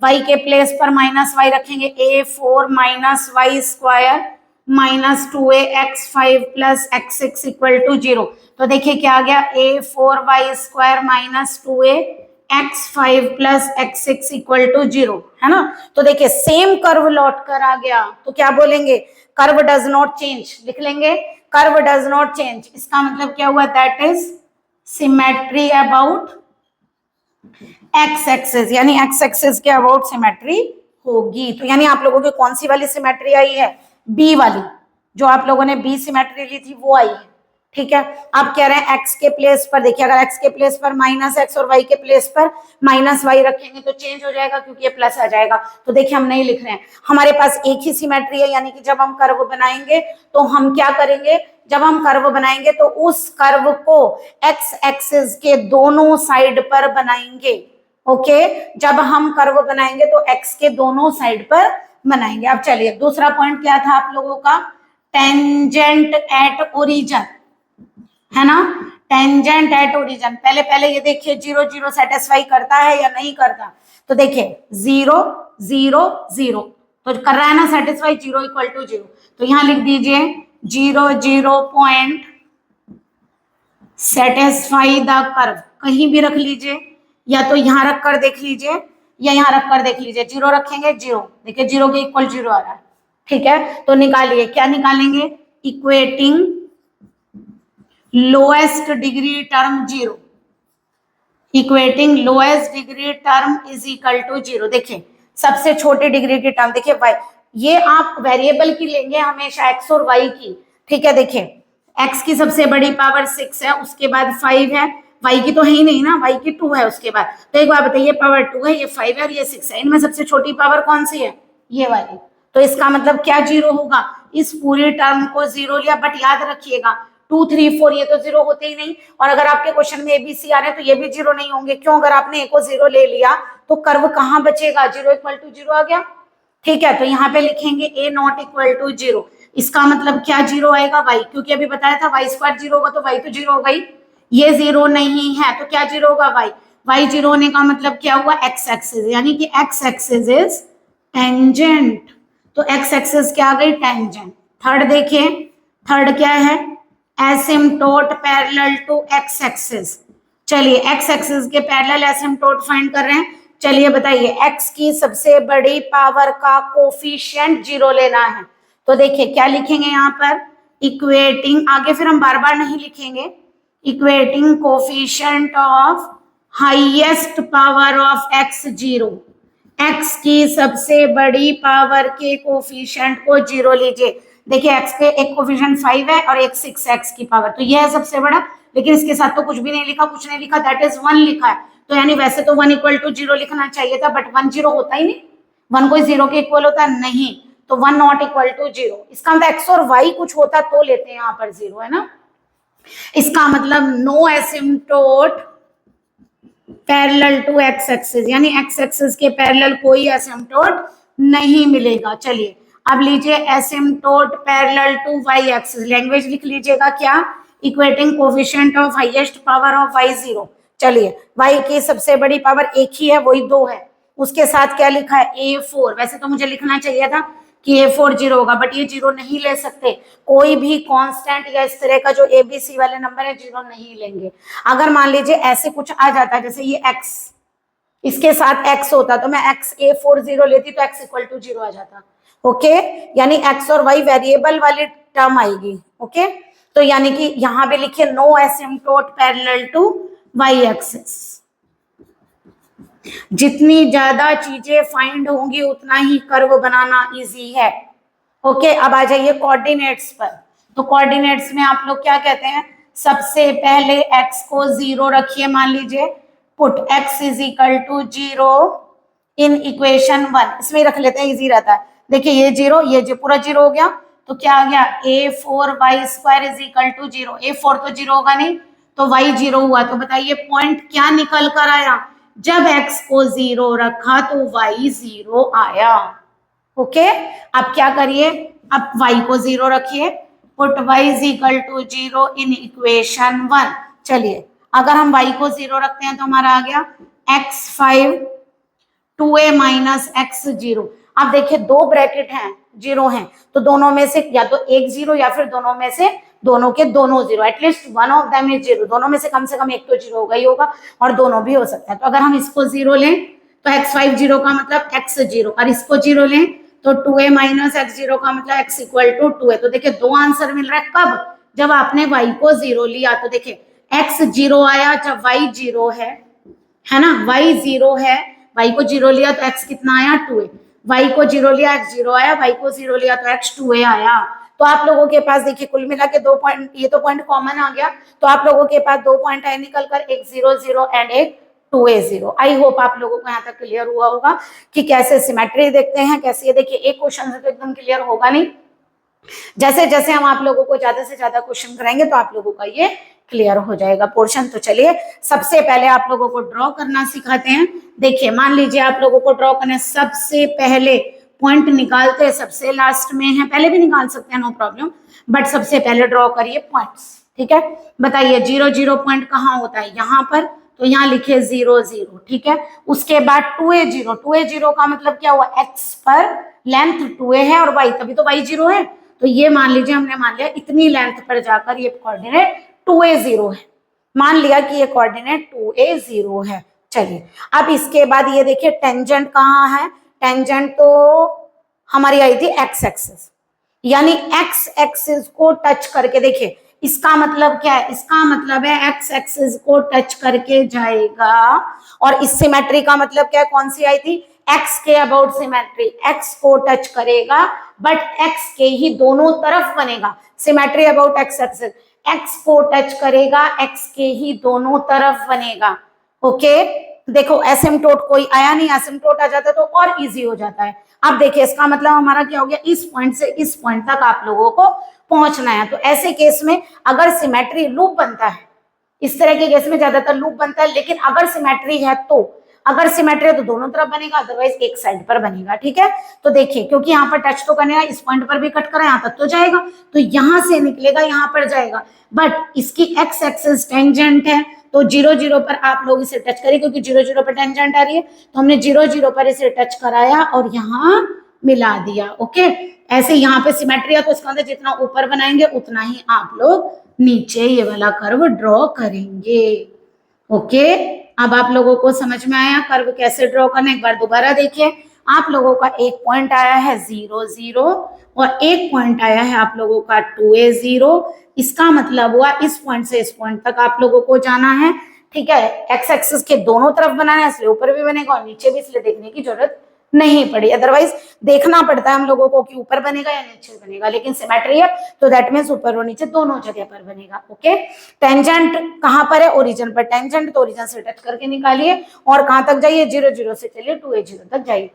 y के प्लेस पर -y रखेंगे, a4 -y² -2ax5 plus x6 equal to 0। तो देखिए क्या आ गया, a4y² -2ax5 plus x6 equal to 0, है ना। तो देखिए सेम कर्व लौट कर आ गया, तो क्या बोलेंगे, कर्व डज नॉट चेंज, लिख लेंगे कर्व डज नॉट चेंज। इसका मतलब क्या हुआ, that is symmetry about x axis, यानी एक्स एक्सिस के अबाउट सिमेट्री होगी। तो यानी आप लोगों की कौन सी वाली सिमेट्री आई है, बी वाली, जो आप लोगों ने बी सिमेट्री ली थी वो आई है, ठीक है। आप कह रहे हैं x के प्लेस पर, देखिए अगर x के प्लेस पर -x और y के प्लेस पर -y रखेंगे तो चेंज हो जाएगा क्योंकि ये प्लस आ जाएगा। तो देखिए हम नहीं लिख रहे हैं, हमारे पास एक ही सिमेट्री है, यानी कि जब हम कर्व बनाएंगे तो हम क्या करेंगे, जब हम कर्व बनाएंगे तो उस कर्व को x एक्सिस के दोनों साइड पर बनाएंगे। ओके जब हम कर्व बनाएंगे तो x के दोनों साइड पर बनाएंगे। अब चलिए दूसरा पॉइंट क्या था आप लोगों का, टेंजेंट एट ओरिजिन, है ना, टेंजेंट एट ओरिजिन। पहले ये देखिए 0 0 सेटिस्फाई करता है या नहीं करता, तो देखिए 0 0 0 तो कर रहा है ना सेटिस्फाई, 0 इक्वल टू 0। तो यहां लिख दीजिए 0 0 पॉइंट सेटिस्फाई द कर्व, कहीं भी रख लीजिए, या तो यहां रख कर देख लीजिए या यहां रख कर देख लीजिए। 0 रखेंगे 0, देखिए 0 के इक्वल 0 आ रहा है, ठीक है। तो निकालिए, क्या निकालेंगे, equating lowest degree term 0, equating lowest degree term is equal to 0। देखिए सबसे छोटी डिग्री की टर्म, देखिए y ये आप वेरिएबल की लेंगे हमेशा, x और y की, ठीक है। देखिए x की सबसे बड़ी पावर 6 है, उसके बाद 5 है, y की तो है ही नहीं ना, y की 2 है उसके बाद। तो एक बार बताइए, पावर 2 है, ये 5 है और ये 6 है, इनमें सबसे छोटी पावर कौन सी है? ये वाली। तो इसका मतलब क्या जीरो होगा? इस पूरी टर्म को जीरो लिया, बट याद रखिएगा 2 3 4 ये तो जीरो होते ही नहीं। और अगर आपके क्वेश्चन में एबीसी आ रहे हैं तो ये भी जीरो नहीं होंगे, क्यों? अगर आपने ए को जीरो ले लिया तो कर्व कहां बचेगा? जीरो इक्वल टू जीरो आ गया, ठीक है। तो यहाँ पे लिखेंगे ए नॉट इक्वल टू जीरो, इसका मतलब क्या जीरो आएगा? वाई, क्योंकि अभी बताया था वाई स्क्वायर जीरो होगा, तो वाई तो जीरो होगा ही, ये जीरो नहीं है तो क्या जीरो होगा? वाई। वाई जीरो होने का मतलब क्या हुआ? एक्स एक्सिस, यानी कि एक्स एक्सिस इज टेंजेंट, तो एक्स एक्सिस क्या आ गई? टेंजेंट। थर्ड देखिए, थर्ड क्या है? Asymptote parallel to x axis. चलिए एक्स एक्सिस के पैरेलल एसिम्टोट फाइंड कर रहे हैं। चलिए बताइए, एक्स की सबसे बड़ी पावर का कोफिशिएंट जीरो लेना है, तो देखिए क्या लिखेंगे यहाँ पर? इक्वेटिंग, आगे फिर हम बार बार नहीं लिखेंगे, equating coefficient of highest power of x zero, x की सबसे बड़ी पावर के कोफिशिएंट को जीरो लीजिए। देखिए एक्स के एक कोफिशिएंट 5 है और एक 6 एक्स की पावर, तो यह है सबसे बड़ा, लेकिन इसके साथ तो कुछ भी नहीं लिखा, कुछ नहीं लिखा, दैट इज 1 लिखा है। तो यानी वैसे तो 1 इक्वल टू जीरो लिखना चाहिए था, बट 1 जीरो होता ही नहीं, 1 कोई जीरो के इक्वल होता नहीं, तो 1 नॉट इक्वल टू जीरो। इसका मतलब एक्स और वाई कुछ होता तो लेते हैं, यहाँ पर जीरो है ना। इसका मतलब no asymptote parallel to x axis, यानी एक्स एक्सिस के पैरेलल कोई एसिम्टोट नहीं मिलेगा। चलिए अब लीजिए asymptote parallel to y axis, language लिख लीजिएगा क्या? Equating coefficient of highest power of y zero. चलिए वाई की सबसे बड़ी पावर एक ही है, वही 2 है, उसके साथ क्या लिखा है? A4। वैसे तो मुझे लिखना चाहिए था कि A4 जीरो होगा, बट ये जीरो नहीं ले सकते, कोई भी कांस्टेंट या इस तरह का जो ABC वाले नंबर है जीरो नहीं लेंगे। अगर मान लीजिए ऐसे कुछ आ जाता है, जैसे ये x, इसके साथ x होता तो मैं x A4 जीरो लेती तो x इक्वल टू जीरो आ जाता, ओके। यानी x और y वेरिएबल वाली टर्म आएगी, ओके। तो यानी कि यहां पे लिखिए no asymptote parallel to y axis. जितनी ज्यादा चीजें फाइंड होंगी उतना ही कर्व बनाना इजी है, ओके। अब आ जाइए कोऑर्डिनेट्स पर। तो कोऑर्डिनेट्स में आप लोग क्या कहते हैं? सबसे पहले x को जीरो रखिए, मान लीजिए put x is equal to zero in equation 1, इसमें रख लेते हैं, इजी रहता है। देखिए ये जीरो, ये जो पूरा जीरो हो गया, तो क्या आ गया? A4 square is equal to zero. A4 तो जीरो होगा नहीं, तो y जीरो हुआ, तो बताइए पॉइंट क्या निकल कर आया? जब x को जीरो रखा तो y जीरो आया, ओके। अब क्या करिए? अब y को जीरो रखिए, put y is equal to zero in equation 1। चलिए अगर हम y को जीरो रखते हैं तो हमारा आ गया x5 2a minus x zero. अब देखिए दो ब्रैकेट हैं, जीरो हैं, तो दोनों में से या तो एक जीरो या फिर दोनों में से दोनों के दोनों zero, at least one of them is zero, दोनों में से कम एक तो जीरो होगा ही होगा, और दोनों भी हो सकता है। तो अगर हम इसको जीरो लें तो x5 जीरो का मतलब x जीरो, और इसको जीरो लें तो 2a माइनस एक्स जीरो का मतलब x इक्वल टू 2a। तो देखिए दो आंसर मिल रहा है, कब? जब आपने y को जीरो लिया, तो देखिए x जीरो आया जब y जीरो है ना, y जीरो है, y को जीरो लिया तो x कितना आया? 2a, y को जीरो लिया x जीरो आया, y को जीरो लिया तो x 2a आया। तो आप लोगों के पास देखिए कुल मिला के 2 पॉइंट, ये तो पॉइंट कॉमन आ गया, तो आप लोगों के पास 2 पॉइंट आए निकल कर, एक 0 0 एंड एक 2a 0। आई होप आप लोगों को यहाँ तक क्लियर हुआ होगा कि कैसे सिमेट्री देखते हैं, कैसे। ये देखिए एक क्वेश्चन से तो एकदम क्लियर होगा नहीं, जैसे जैसे हम आप लोगों को ज्यादा से ज्यादा क्वेश्चन कराएंगे तो आप लोगों का ये क्लियर हो जाएगा पोर्शन। तो चलिए सबसे पहले आप लोगों को ड्रॉ करना सिखाते हैं। देखिए मान लीजिए आप लोगों को ड्रॉ करना, सबसे पहले पॉइंट निकालते हैं, सबसे लास्ट में है, पहले भी निकाल सकते हैं नो प्रॉब्लम, बट सबसे पहले ड्रॉ करिए पॉइंट्स, ठीक है। बताइए 0 0 पॉइंट कहाँ होता है? यहाँ पर, तो यहाँ लिखिए 0 0, ठीक है। उसके बाद 2a 0, 2a 0 का मतलब क्या हुआ? x पर लेंथ 2a है और y, तभी तो y 0 है, तो ये मान लीजिए हमने मान लिया इतनी लेंथ पर जाकर ये कोऑर्डिनेट 2a 0 है, मान लिया कि ये कोऑर्डिनेट 2a 0 है। चलिए अब इसके बाद ये देखिए टेंजेंट कहाँ है? टेंजेंट तो हमारी आई थी x एक्सिस, यानी x एक्सिस को टच करके, देखिए इसका मतलब क्या है? इसका मतलब है x एक्सिस को टच करके जाएगा, और इस सिमेट्री का मतलब क्या है? कौन सी आई थी? x के अबाउट सिमेट्री, x को टच करेगा बट x के ही दोनों तरफ बनेगा, symmetry about x axis, x को टच करेगा, x के ही दोनों तरफ बनेगा। ओके देखो एसिम्प्टोट कोई आया नहीं, एसिम्प्टोट आ जाता तो और इजी हो जाता है। अब देखिए इसका मतलब हमारा क्या हो गया, इस पॉइंट से इस पॉइंट तक आप लोगों को पहुंचना है। तो ऐसे केस में अगर सिमेट्री लूप बनता है, इस तरह के केस में ज्यादातर लूप बनता है, लेकिन अगर सिमेट्री है तो, अगर सिमेट्री है तो दोनों तरफ बनेगा, अदरवाइज एक साइड पर बनेगा। ठीक है, तो देखिए क्योंकि यहाँ पर टच तो करने, इस पॉइंट पर भी कट करा, यहाँ तक तो जाएगा, तो यहां से निकलेगा यहाँ पर जाएगा, बट इसकी एक्स एक्सिस टेंजेंट है, तो 0 0 पर आप लोग इसे टच करिए, क्योंकि 0 0 पर टेंजेंट आ रही है, तो हमने 0 0 पर इसे टच कराया और यहाँ मिला दिया। ओके, ऐसे यहाँ पे सिमेट्री है तो इसका मतलब जितना ऊपर बनाएंगे उतना ही आप लोग नीचे ये वाला कर्व ड्रॉ करेंगे। ओके, अब आप लोगों को समझ में आया कर्व कैसे ड्रॉ करना। एक बार दोबारा देखिए, आप लोगों का एक पॉइंट आया है 0 0 और एक पॉइंट आया है आप लोगों का 2a 0। इसका मतलब हुआ इस पॉइंट से इस पॉइंट तक आप लोगों को जाना है। ठीक है, एक्स एक्सिस के दोनों तरफ बनाना है, इसलिए ऊपर भी बनेगा और नीचे भी, इसलिए देखने की जरूरत नहीं पड़ी। अदरवाइज देखना पड़ता है हम लोगों को कि ऊपर बनेगा या नीचे बनेगा, लेकिन सिमेट्री है तो दैट मींस ऊपर और नीचे दोनों जगह पर बनेगा। ओके, टेंजेंट कहां पर है, ओरिजिन पर टेंजेंट, तो ओरिजिन से टच करके निकालिए और कहां तक जाइए, 0 0 से चलिए 2a 0 तक जाइए।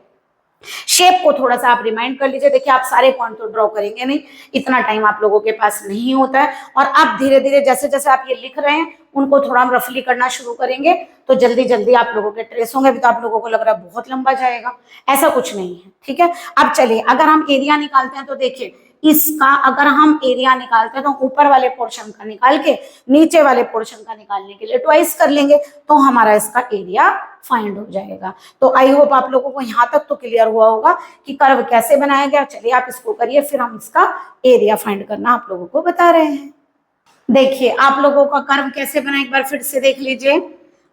शेप को थोड़ा सा आप रिमाइंड कर लीजिए। देखिए आप सारे पॉइंट तो ड्रॉ करेंगे नहीं, इतना टाइम आप लोगों के पास नहीं होता है, और आप धीरे धीरे जैसे जैसे आप ये लिख रहे हैं उनको थोड़ा हम रफली करना शुरू करेंगे तो जल्दी जल्दी आप लोगों के ट्रेस होंगे। अभी तो आप लोगों को लग रहा है बहुत लंबा जाएगा, ऐसा कुछ नहीं है। ठीक है, अब चलिए अगर हम एरिया निकालते हैं तो देखिए इसका अगर हम एरिया निकालते हैं तो ऊपर वाले पोर्शन का निकाल के नीचे वाले पोर्शन का निकालने के लिए ट्वाइस कर लेंगे तो हमारा इसका एरिया फाइंड हो जाएगा। तो आई होप आप लोगों को यहाँ तक तो क्लियर हुआ होगा कि कर्व कैसे बनाया गया। चलिए आप इसको करिए, फिर हम इसका एरिया फाइंड करना आप लोगों को बता रहे हैं। देखिए आप लोगों का कर्व कैसे बना, एक बार फिर से देख लीजिए।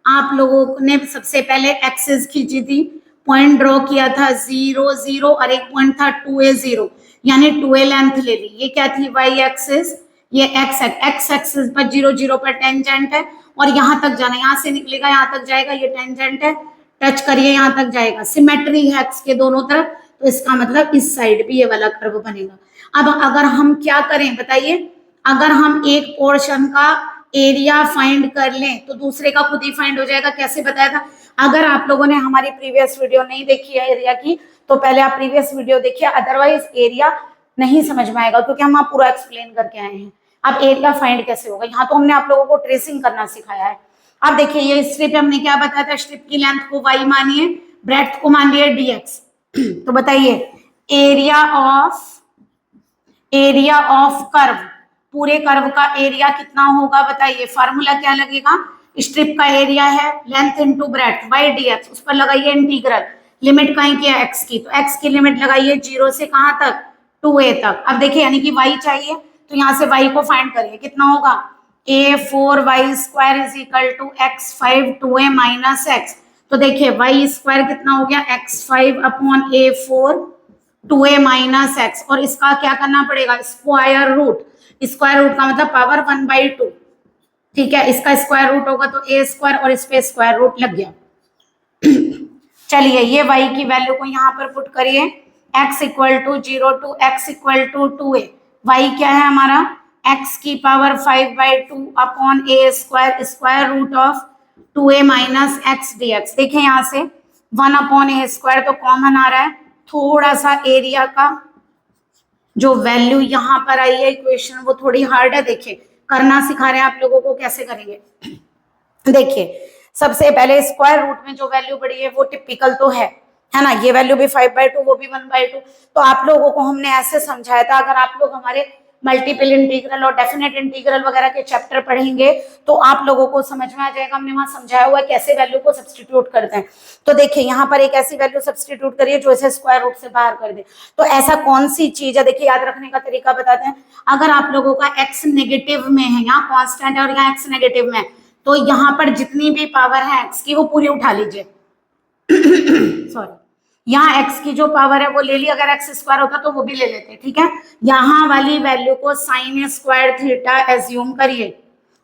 आप लोगों ने सबसे पहले एक्सिस खींची थी, पॉइंट ड्रॉ किया था 0 0 और एक पॉइंट था 2a 0, यानी 2a लेंथ ले ली। ये क्या थी, y एक्सिस, ये x एक्सिस पर 0 0 पर टेंजेंट है और यहाँ तक जाना, यहाँ से निकलेगा यहाँ तक जाएगा, ये टेंजेंट है, टच करिए यहाँ तक जाएगा, सिमेट्री है x के दोनों तरफ, तो इसका मतलब इस साइड भी ये वाला कर्व बनेगा। अब अगर हम क्या करें बताइए, अगर हम एक पोर्शन का एरिया फाइंड कर लें तो दूसरे का खुद ही फाइंड हो जाएगा। कैसे बताया था, अगर आप लोगों ने हमारी प्रीवियस वीडियो नहीं देखी है एरिया की तो पहले आप प्रीवियस वीडियो देखिए, अदरवाइज एरिया नहीं समझ में आएगा, क्योंकि हम आप पूरा एक्सप्लेन करके आए हैं। अब एरिया फाइंड कैसे होगा, यहाँ तो हमने आप लोगों को ट्रेसिंग करना सिखाया है। अब देखिए ये स्ट्रिप हमने क्या बताया था, स्ट्रिप की लेंथ को y मानिए, ब्रेड्थ को मान लिया dx। तो बताइए एरिया ऑफ कर्व, पूरे कर्व का एरिया कितना होगा बताइए। फार्मूला क्या लगेगा, स्ट्रिप का एरिया है length into breadth by dx, उस पर लगाइए इंटीग्रल, लिमिट कहीं की है x की, तो x की लिमिट लगाइए 0 से कहां तक, 2a तक। अब देखिए यानी कि y चाहिए तो यहाँ से y को फाइंड करिए, कितना होगा, a4y square is equal to x5 2a minus x। तो देखिए y स्क्वायर कितना हो गया, x5 upon a4 2a minus x, और इसका क्या करना पड़ेगा, स्क्वायर रूट, स्क्वायर रूट का मतलब पावर 1/2। ठीक है, इसका स्क्वायर रूट होगा तो a स्क्वायर और इस पे स्क्वायर रूट लग गया। चलिए ये y की वैल्यू को यहाँ पर पुट करिए, x equal to 0 to x equal to 2a, y क्या है हमारा, x की power 5/2 upon a square, square root of 2a minus x dx। देखिए यहाँ से 1 अपॉन a स्क्वायर तो कॉमन आ रहा है, थोड़ा सा एरिया का जो वैल्यू यहाँ पर आई है इक्वेशन वो थोड़ी हार्ड है। देखिए करना सिखा रहे हैं आप लोगों को, कैसे करेंगे। देखिए सबसे पहले स्क्वायर रूट में जो वैल्यू बड़ी है वो टिपिकल तो है ना, ये वैल्यू भी 5/2 वो भी 1/2। तो आप लोगों को हमने ऐसे समझाया था, अगर आप लोग हमारे मल्टीपल इंटीग्रल और डेफिनेट इंटीग्रल वगैरह के चैप्टर पढ़ेंगे तो आप लोगों को समझ में आ जाएगा। हमने वहां समझाया हुआ है कैसे वैल्यू को सब्स्टिट्यूट करते हैं। तो देखिए यहाँ पर एक ऐसी वैल्यू सब्स्टिट्यूट करिए जो इसे स्क्वायर रूट से बाहर कर दे। तो ऐसा कौन सी चीज है, देखिए याद रखने का तरीका बताते हैं। अगर आप लोगों का x नेगेटिव में है, यहाँ कॉन्स्टेंट है और यहाँ x नेगेटिव में है, तो यहाँ पर जितनी भी पावर है x की वो पूरी उठा लीजिए। सॉरी, यहाँ x की जो पावर है वो ले ली, अगर x स्क्वायर होता तो वो भी ले लेते। ठीक है, यहाँ वाली वैल्यू को साइन स्क्वायर थीटा एज्यूम करिए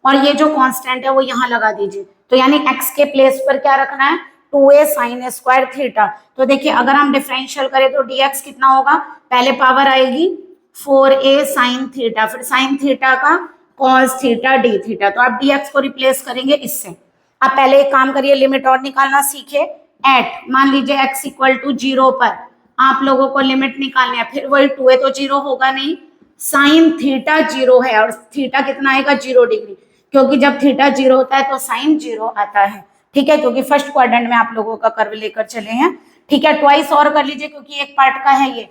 और ये जो कांस्टेंट है वो यहाँ लगा दीजिए। तो यानी x के प्लेस पर क्या रखना है, 2a साइन स्क्वायर थीटा। तो देखिए अगर हम डिफरेंशियल करें तो dx कितना होगा, पहले पावर आएगी 4a साइन थीटा, फिर साइन थीटा का cos थीटा d थीटा। तो आप dx को रिप्लेस करेंगे इससे। आप पहले एक काम करिए, लिमिट और निकालना सीखे। एट मान लीजिए x इक्वल टू 0 पर आप लोगों को लिमिट निकालनी है, फिर वही 2a तो 0 होगा नहीं, साइन थीटा 0 है और थीटा कितना आएगा 0 डिग्री, क्योंकि जब थीटा 0 होता है तो साइन 0 आता है। ठीक है, क्योंकि फर्स्ट क्वाड्रेंट में आप लोगों का कर्व लेकर चले हैं। ठीक है, ट्वाइस और कर लीजिए क्योंकि एक पार्ट का है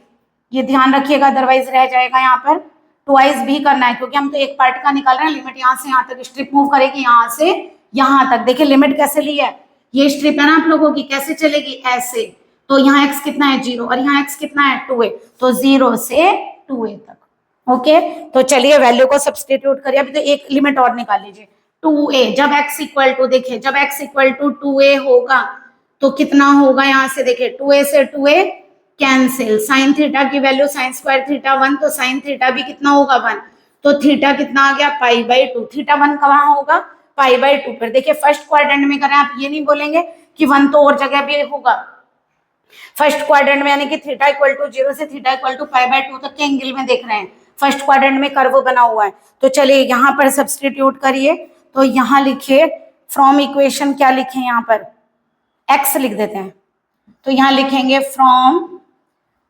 ये ध्यान रखिएगा, अदरवाइज रह जाएगा। यहाँ पर ट्वाइस भी करना है क्योंकि हम तो एक पार्ट का निकाल रहे हैं। लिमिट यहाँ से यहाँ तक स्ट्रिप मूव करेगी, यहाँ से यहाँ तक। देखिए लिमिट कैसे ली है, ये स्ट्रिप है ना आप लोगों की, कैसे चलेगी ऐसे। तो यहाँ x कितना है 0 और यहाँ x कितना है 2a, तो 0 से 2a तक। ओके, तो चलिए वैल्यू को सब्स्टिट्यूट करिए। अभी तो एक लिमिट और निकाल लीजिए, 2a जब x इक्वल टू, देखिए जब x इक्वल टू 2a होगा तो कितना होगा, यहाँ से देखिए 2a से 2a कैंसिल, साइन थीटा की वैल्यू साइन स्क्वायर थीटा 1, तो साइन थीटा भी कितना होगा 1, तो थीटा कितना आ गया π/2। थीटा 1 कहाँ होगा, π/2 पर। देखिए फर्स्ट क्वाड्रेंट में करें, आप ये नहीं बोलेंगे कि 1 तो और जगह भी होगा। फर्स्ट क्वाड्रेंट में यानी कि थीटा इक्वल टू 0 से थीटा इक्वल टू π/2 तक के एंगल में देख रहे हैं, फर्स्ट क्वाड्रेंट में कर्व बना हुआ है। तो चलिए यहाँ पर सब्स्टिट्यूट करिए, तो यहाँ लिखिए फ्रॉम इक्वेशन, क्या लिखे यहाँ पर x लिख देते हैं, तो यहाँ लिखेंगे फ्रॉम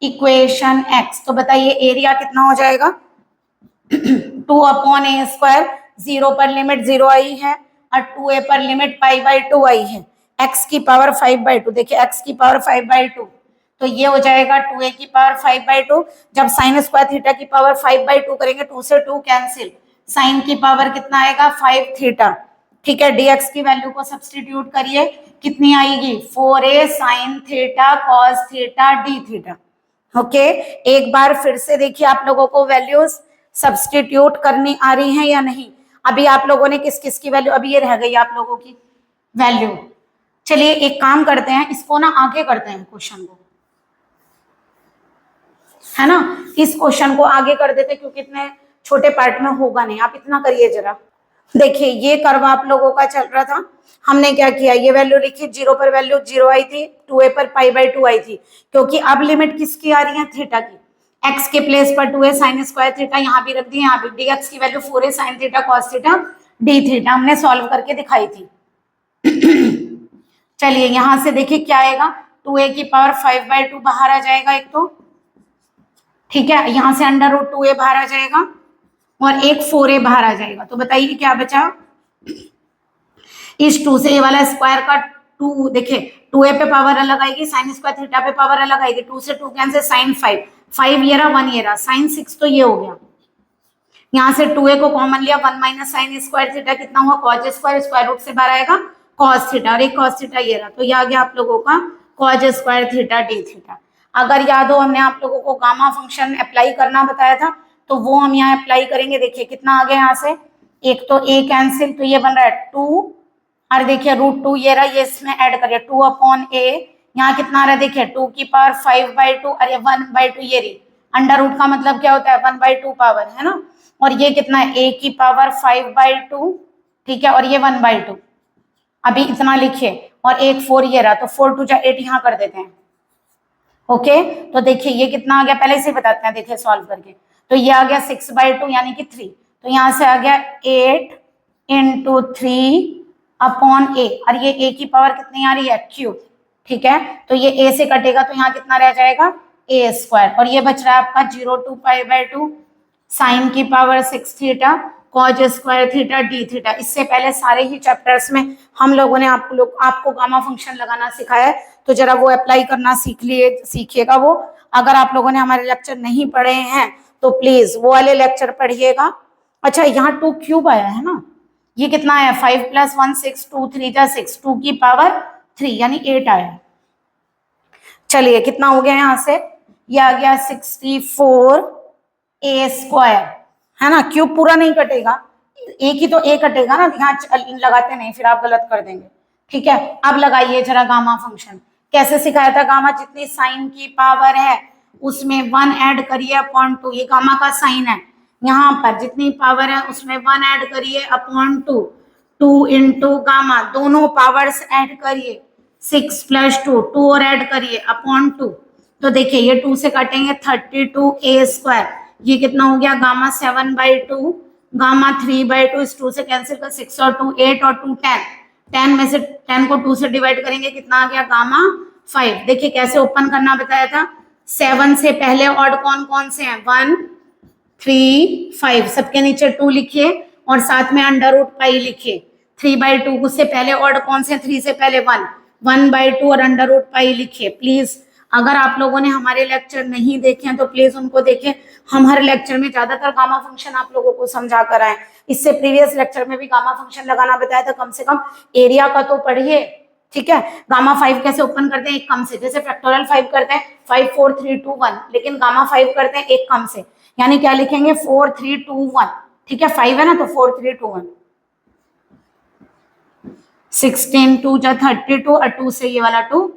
इक्वेशन x। तो बताइए एरिया कितना हो जाएगा 2/a², 0 पर लिमिट 0 आई है और 2a पर लिमिट π/2 आई है, x की पावर 5/2। देखिए x की पावर 5/2, तो ये हो जाएगा 2a की पावर 5/2। जब साइन स्क्वायर थीटा की पावर 5/2 करेंगे, 2 से 2 कैंसिल, साइन की पावर कितना आएगा 5 थीटा। ठीक है, dx की वैल्यू को सब्स्टिट्यूट करिए, कितनी आएगी 4a sign theta cos theta d theta. Okay, एक बार फिर से देखिए आप लोगों को वैल्यूज सब्स्टिट्यूट करनी आ रही हैं या नहीं। अभी आप लोगों ने किस किस की वैल्यू, अभी ये रह गई आप लोगों की वैल्यू। चलिए एक काम करते हैं, इसको ना आगे करते हैं क्वेश्चन को, है ना, इस क्वेश्चन को आगे कर देते क्योंकि इतने छोटे पार्ट में होगा नहीं। आप इतना करिए जरा, देखिए ये कर्व आप लोगों का चल रहा था, हमने क्या किया, ये वैल्यू लिखी, 0 पर वैल्यू 0 आई थी, 2a पर π/2 आई थी, क्योंकि अब लिमिट किसकी आ रही है थीटा की, x के प्लेस पर 2a साइन स्क्वायर थीटा यहाँ भी रख दी, यहाँ भी dx की value 4a sign theta cos theta d theta हमने सॉल्व करके दिखाई थी। चलिए यहां से देखिए क्या आएगा, 2a की पावर 5/2 बाहर आ जाएगा एक तो, ठीक है, यहां से √2a बाहर आ जाएगा और एक 4a बाहर आ जाएगा। तो बताइए क्या बचा, इस 2 से ये वाला स्क्वायर का 2, देखिए 2a पे पावर अलग आएगी, साइन स्क्वायर थीटा पे पावर अलग आएगी, 2 से 2 कैंसिल, साइन 5 ये रहा 1 ये रहा, साइन 6 तो ये हो गया। यहाँ से 2a को कॉमन लिया, 1 माइनस साइन स्क्वायर थीटा कितना हुआ कॉज स्क्वायर, स्क्वायर रूट से बाहर आएगा कॉस थीटा, और एक कॉस थीटा ये रहा, तो ये आ गया आप लोगों का cause square theta d theta. अगर याद हो हमने आप लोगों को गामा फंक्शन अप्लाई करना बताया था, तो वो हम यहाँ अप्लाई करेंगे। देखिए कितना आ गया यहाँ से, एक तो a कैंसिल, तो ये बन रहा है 2, और देखिए √2 ये रहा, ये इसमें ऐड करिए 2/a, यहाँ कितना आ रहा है देखिए 2 की पावर 5/2, अरे 1/2 ये रही, अंडर रूट का मतलब क्या होता है 1/2 पावर, है ना, और ये कितना है a की पावर 5/2, ठीक है, और ये 1/2, अभी इतना लिखिए, और एक 4 ये रहा, तो 4 2 8 यहाँ कर देते हैं। ओके, तो देखिए ये कितना आ गया, पहले से बताते हैं, देखिए सॉल्व करके, तो ये आ गया 6/2 यानी कि 3, तो यहाँ से आ गया 8 × 3/a, और ये a की पावर कितनी आ रही है क्यूब, ठीक है, तो ये a से कटेगा तो यहाँ कितना रह जाएगा a², और ये बच रहा है आपका 0 to π/2 साइन की power 6 theta cause square theta d theta. इससे पहले सारे ही चैप्टर्स में हम लोगों ने आपको गामा फंक्शन लगाना सिखाया है, तो जरा वो अप्लाई करना सीखिएगा वो। अगर आप लोगों ने हमारे लेक्चर नहीं पढ़े हैं तो प्लीज वो वाले लेक्चर पढ़िएगा। अच्छा, यहाँ 2 क्यूब आया है ना, ये कितना आया 5 + 1 6, 2 3 जा 6, 2 की पावर 3 यानी 8 आया। चलिए कितना हो गया यहाँ से, ये आ गया 64a², है ना, क्यूब पूरा नहीं कटेगा, एक ही तो a कटेगा ना, यहाँ लगाते नहीं फिर आप गलत कर देंगे, ठीक है। अब लगाइए जरा गामा फंक्शन, कैसे सिखाया था, गामा जितनी साइन की पावर है उसमें 1 ऐड करिए अपॉन 2, ये गामा का साइन है, यहाँ पर जितनी पावर है उसमें 1 ऐड करिए अपॉन 2, 2 × गामा, दोनों पावर्स ऐड करिए, 6 प्लस 2, 2 और ऐड करिए अपॉन 2, तो देखिए ये 2 से काटेंगे 32a², ये कितना हो गया गामा 7/2, गामा 3/2, इस 2 से कैंसिल कर, 6 और 2 8 और 2 10, 10 में से 10 को 2 से डिवाइड करेंगे, कितना आ गया गामा 5। देखिए कैसे ओपन करना बताया था, 7 से पहले ऑड कौन कौन से हैं, 1 3 5, सबके नीचे 2 लिखिए और साथ में √π लिखिए। 3/2 से पहले ऑड कौन से, 3 से पहले 1, 1/2 और √π लिखिए। प्लीज अगर आप लोगों ने हमारे लेक्चर नहीं देखे हैं तो प्लीज उनको देखें। हम हर लेक्चर में ज्यादातर गामा फंक्शन आप लोगों को समझा कर आए, इससे प्रीवियस लेक्चर में भी गामा फंक्शन लगाना बताया था। कम से कम एरिया का तो पढ़िए, ठीक है। गामा 5 कैसे ओपन करते हैं, एक कम से, जैसे फैक्टोरियल 5 करते हैं 5 4 3 2 1, लेकिन गामा 5 करते हैं एक कम से, यानी क्या लिखेंगे 4 3 2 1, ठीक है। 5 है ना तो 4 3 2 1, 16 2 जा 32 और 2 से ये वाला 2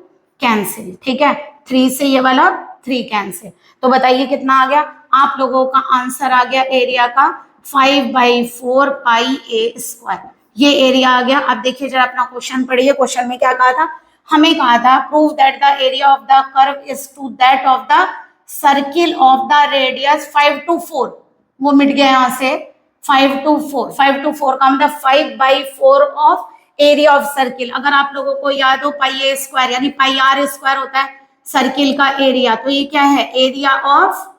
कैंसिल, ठीक है। 3 से ये वाला 3 कैंसिल, तो बताइए कितना आ गया, आप लोगों का आंसर आ गया एरिया का 5/4πa², ये एरिया आ गया। अब देखिए जरा अपना क्वेश्चन पढ़िए, क्वेश्चन में क्या कहा था, हमें कहा था prove that the area of the curve is to that of the circle of the radius 5 to 4, वो मिट गया यहाँ से, 5 to 4, 5 to 4 का मतलब 5/4 ऑफ एरिया ऑफ सर्किल। अगर आप लोगों को याद हो πa² यानी πr² होता है सर्किल का एरिया, तो ये क्या है एरिया ऑफ